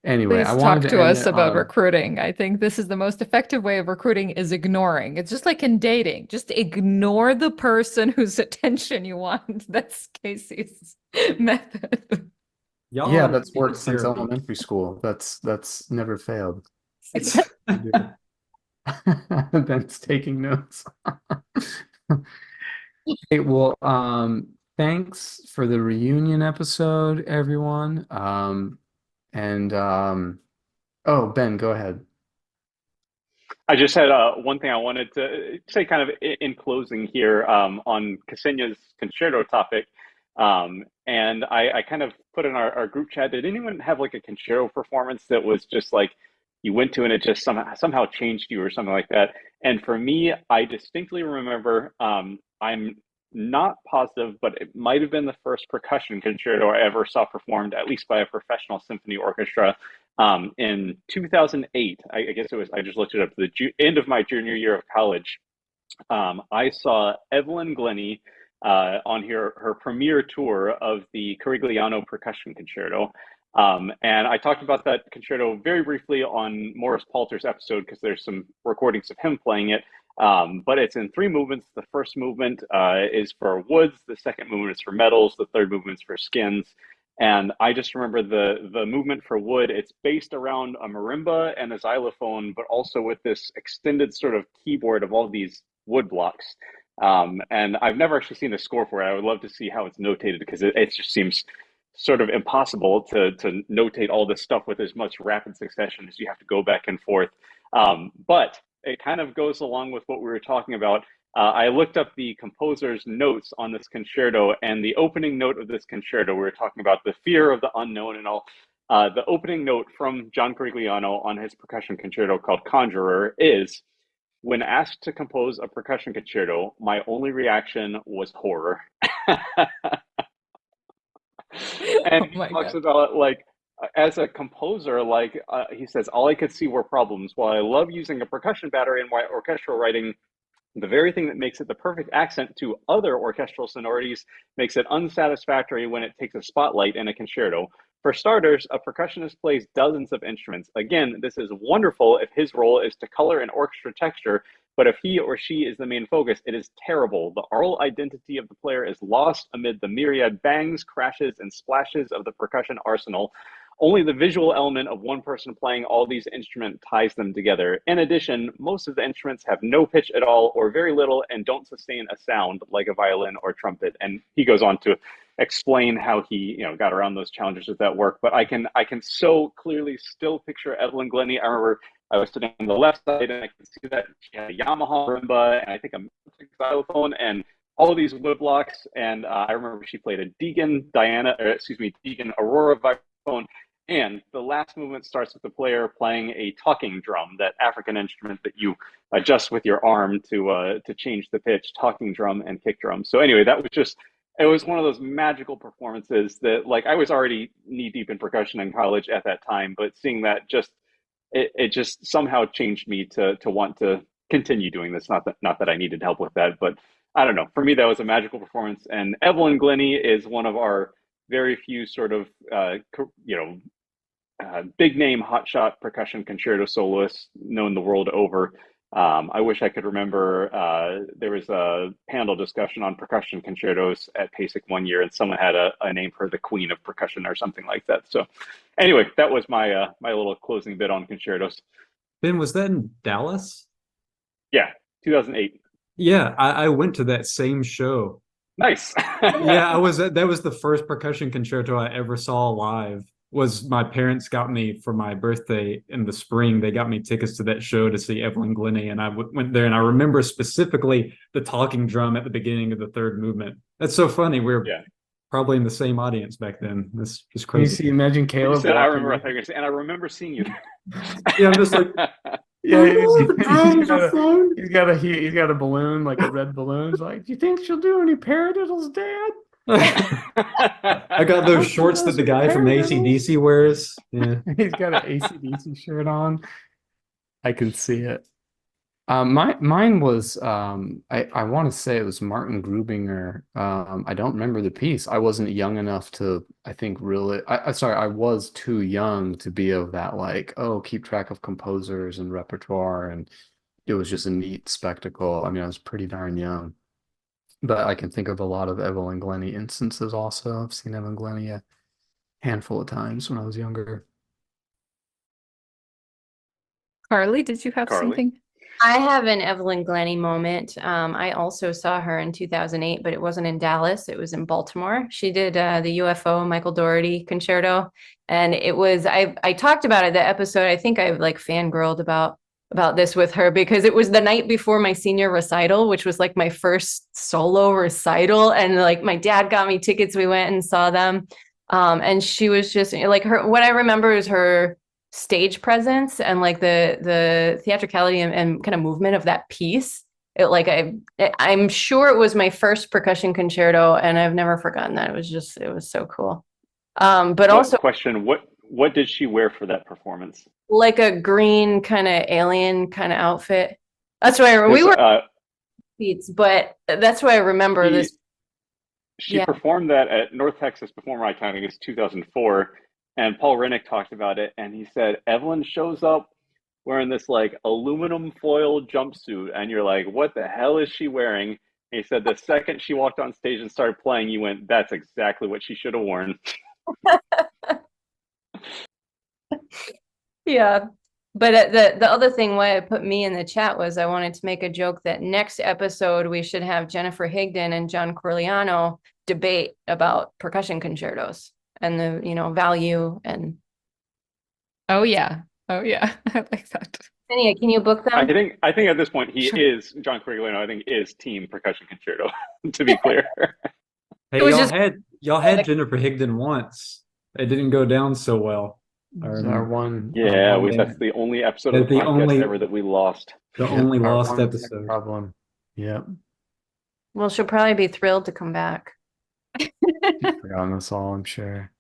Anyway, I Please wanted talk to to end us it about on recruiting. I think this is the most effective way of recruiting is ignoring. It's just like in dating. Just ignore the person whose attention you want. That's Casey's method. Y'all yeah, are that's worked speech since therapy. elementary school. That's never failed. It's Ben's taking notes. Hey, well, thanks for the reunion episode, everyone. And oh, Ben, go ahead. I just had one thing I wanted to say kind of in closing here on Ksenia's concerto topic. And I kind of put in our group chat, did anyone have like a concerto performance that was just like you went to and it just somehow changed you or something like that? And for me, I distinctly remember I'm not positive, but it might have been the first percussion concerto I ever saw performed, at least by a professional symphony orchestra. In 2008, I guess it was, I just looked it up, the end of my junior year of college. I saw Evelyn Glennie on her premiere tour of the Corigliano Percussion Concerto. And I talked about that concerto very briefly on Morris Palter's episode because there's some recordings of him playing it. But it's in three movements. The first movement is for woods, the second movement is for metals, the third movement is for skins. And I just remember the movement for wood, it's based around a marimba and a xylophone, but also with this extended sort of keyboard of all these wood blocks. And I've never actually seen the score for it. I would love to see how it's notated because it just seems sort of impossible to notate all this stuff with as much rapid succession as you have to go back and forth. But it kind of goes along with what we were talking about. I looked up the composer's notes on this concerto, and the opening note of this concerto, we were talking about the fear of the unknown and all. The opening note from John Corigliano on his percussion concerto called Conjurer is, when asked to compose a percussion concerto, my only reaction was horror. And he talks about, like, as a composer, like he says, all I could see were problems. While I love using a percussion battery in my orchestral writing, the very thing that makes it the perfect accent to other orchestral sonorities makes it unsatisfactory when it takes a spotlight in a concerto. For starters, a percussionist plays dozens of instruments. Again, this is wonderful if his role is to color an orchestra texture, but if he or she is the main focus, it is terrible. The aural identity of the player is lost amid the myriad bangs, crashes, and splashes of the percussion arsenal. Only the visual element of one person playing all these instruments ties them together. In addition, most of the instruments have no pitch at all or very little and don't sustain a sound like a violin or trumpet. And he goes on to explain how he, got around those challenges with that work. But I can so clearly still picture Evelyn Glennie. I remember I was sitting on the left side and I could see that she had a Yamaha marimba and I think a xylophone and all of these wood blocks. And I remember she played a Deegan Aurora vibraphone. And the last movement starts with the player playing a talking drum, that African instrument that you adjust with your arm to change the pitch, talking drum and kick drum. So anyway, it was one of those magical performances that, like, I was already knee deep in percussion in college at that time, but seeing that it just somehow changed me to want to continue doing this. Not that I needed help with that, but I don't know. For me, that was a magical performance. And Evelyn Glennie is one of our very few sort of, big name hotshot percussion concerto soloists known the world over. I wish I could remember, there was a panel discussion on percussion concertos at PASIC one year, and someone had a name for the queen of percussion or something like that. So anyway, that was my my little closing bit on concertos. Ben, was that in Dallas? Yeah, 2008. Yeah, I went to that same show. Nice. Yeah, that was the first percussion concerto I ever saw live. Was my parents got me for my birthday in the spring. They got me tickets to that show to see Evelyn Glennie, and I went there. And I remember specifically the talking drum at the beginning of the third movement. That's so funny. We were probably in the same audience back then. That's just crazy. Imagine Caleb. I remember. And I remember seeing you. Yeah, I'm just like. Yeah, he's got a balloon, like a red balloon. He's like, do you think she'll do any paradiddles, Dad? I got those shorts that the guy from AC/DC wears. Yeah, he's got an AC/DC shirt on. I can see it. Mine was I want to say it was Martin Grubinger. I don't remember the piece. I wasn't young enough to, I think, really. I was too young to be of that, like, keep track of composers and repertoire, and it was just a neat spectacle. I mean, I was pretty darn young. But I can think of a lot of Evelyn Glennie instances also. I've seen Evelyn Glennie a handful of times when I was younger. Carly, did you have something? I have an Evelyn Glennie moment. I also saw her in 2008, but it wasn't in Dallas. It was in Baltimore. She did the UFO Michael Dougherty concerto. And it was, I talked about it, the episode. I think I like fangirled about this with her because it was the night before my senior recital, which was like my first solo recital. And like my dad got me tickets. We went and saw them. And she was just like what I remember is her stage presence and like the theatricality and kind of movement of that piece I'm sure it was my first percussion concerto, and I've never forgotten that. It was so cool. But also Question, what did she wear for that performance? like a green kind of alien kind of outfit. That's why we were beats, but that's why I remember this. She performed that at North Texas Performer Icon, I think it's 2004, and Paul Rennick talked about it, and he said Evelyn shows up wearing this like aluminum foil jumpsuit, and you're like, what the hell is she wearing? And he said the second she walked on stage and started playing, you went, that's exactly what she should have worn. Yeah. But the other thing why I put me in the chat was I wanted to make a joke that next episode we should have Jennifer Higdon and John Corigliano debate about percussion concertos and the value and. Oh yeah. I like that. Ksenija, can you book them? I think at this point is John Corigliano. I think is team percussion concerto. To be clear. Hey, y'all had Jennifer Higdon once. It didn't go down so well. Our one, that's the only episode of the podcast ever that we lost. The only lost episode. Problem. Yep. Well, she'll probably be thrilled to come back. On us all, I'm sure.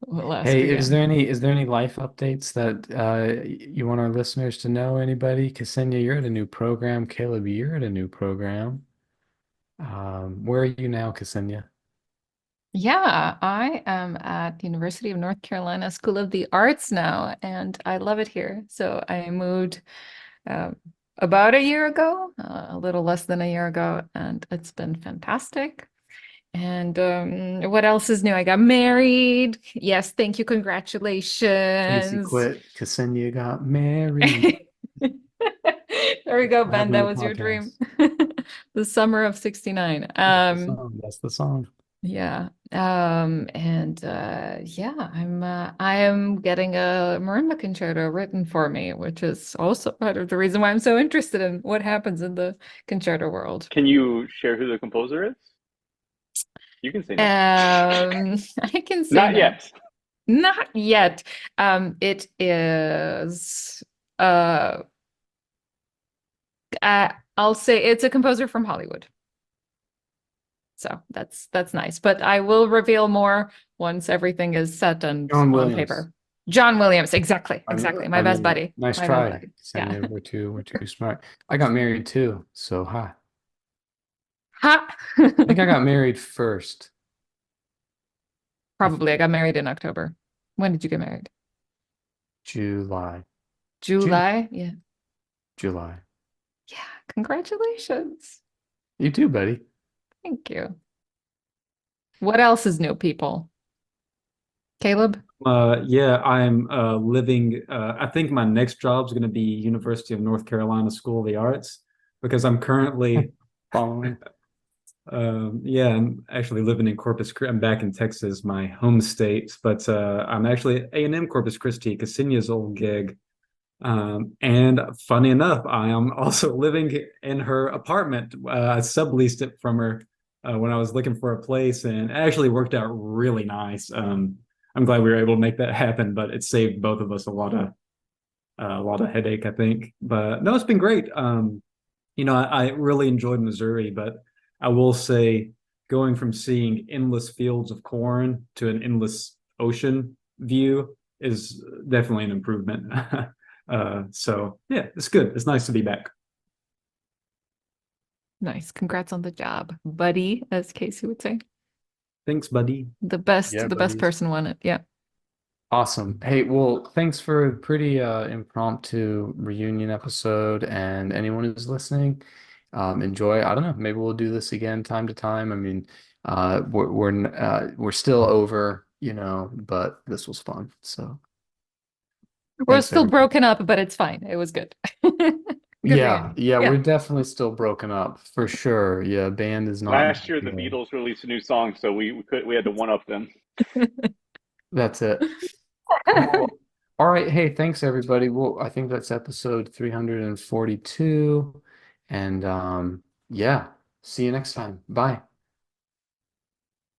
We'll Hey, is there any life updates that you want our listeners to know? Anybody? Ksenija, you're at a new program. Caleb, you're at a new program. Where are you now, Ksenija? Yeah, I am at University of North Carolina School of the Arts now, and I love it here. So I moved about a year ago, a little less than a year ago, and it's been fantastic. And what else is new? I got married. Yes, thank you. Congratulations. Casey quit. Ksenija got married. There we go, Ben. That was your dream. The summer of '69. That's the song. Yeah. I am getting a marimba concerto written for me, which is also part of the reason why I'm so interested in what happens in the concerto world. Can you share who the composer is? You can say no. I can say not no. yet. Not yet. It is I'll say it's a composer from Hollywood. So that's nice. But I will reveal more once everything is set and on paper. John Williams, exactly. My best buddy. Nice try. Yeah. We're too smart. I got married too, so hi. I think I got married first. Probably. I got married in October. When did you get married? July? Yeah. July. Yeah. Congratulations. You too, buddy. Thank you. What else is new, people? Caleb? I'm living. I think my next job is going to be University of North Carolina School of the Arts because I'm currently following. I'm actually living in Corpus Christi. I'm back in Texas, my home state, but I'm actually at A&M Corpus Christi, Ksenija's old gig. And funny enough, I am also living in her apartment. I subleased it from her when I was looking for a place, and it actually worked out really nice. I'm glad we were able to make that happen, but it saved both of us a lot of headache, I think. But no, it's been great. I really enjoyed Missouri, but I will say going from seeing endless fields of corn to an endless ocean view is definitely an improvement. So yeah, it's good. It's nice to be back. Nice. Congrats on the job, buddy, as Casey would say. Thanks, buddy. The best person won it. Yeah. Awesome. Hey, well, thanks for a pretty impromptu reunion episode, and anyone who's listening, enjoy. I don't know, maybe we'll do this again time to time. I mean, we're still over, but this was fun. So we're still broken up, but it's fine. It was good. Yeah, we're definitely still broken up for sure. Yeah, band is not. Last year, the Beatles released a new song, so we had to one up them. That's it. Cool. All right. Hey, thanks everybody. Well, I think that's episode 342. And see you next time. Bye.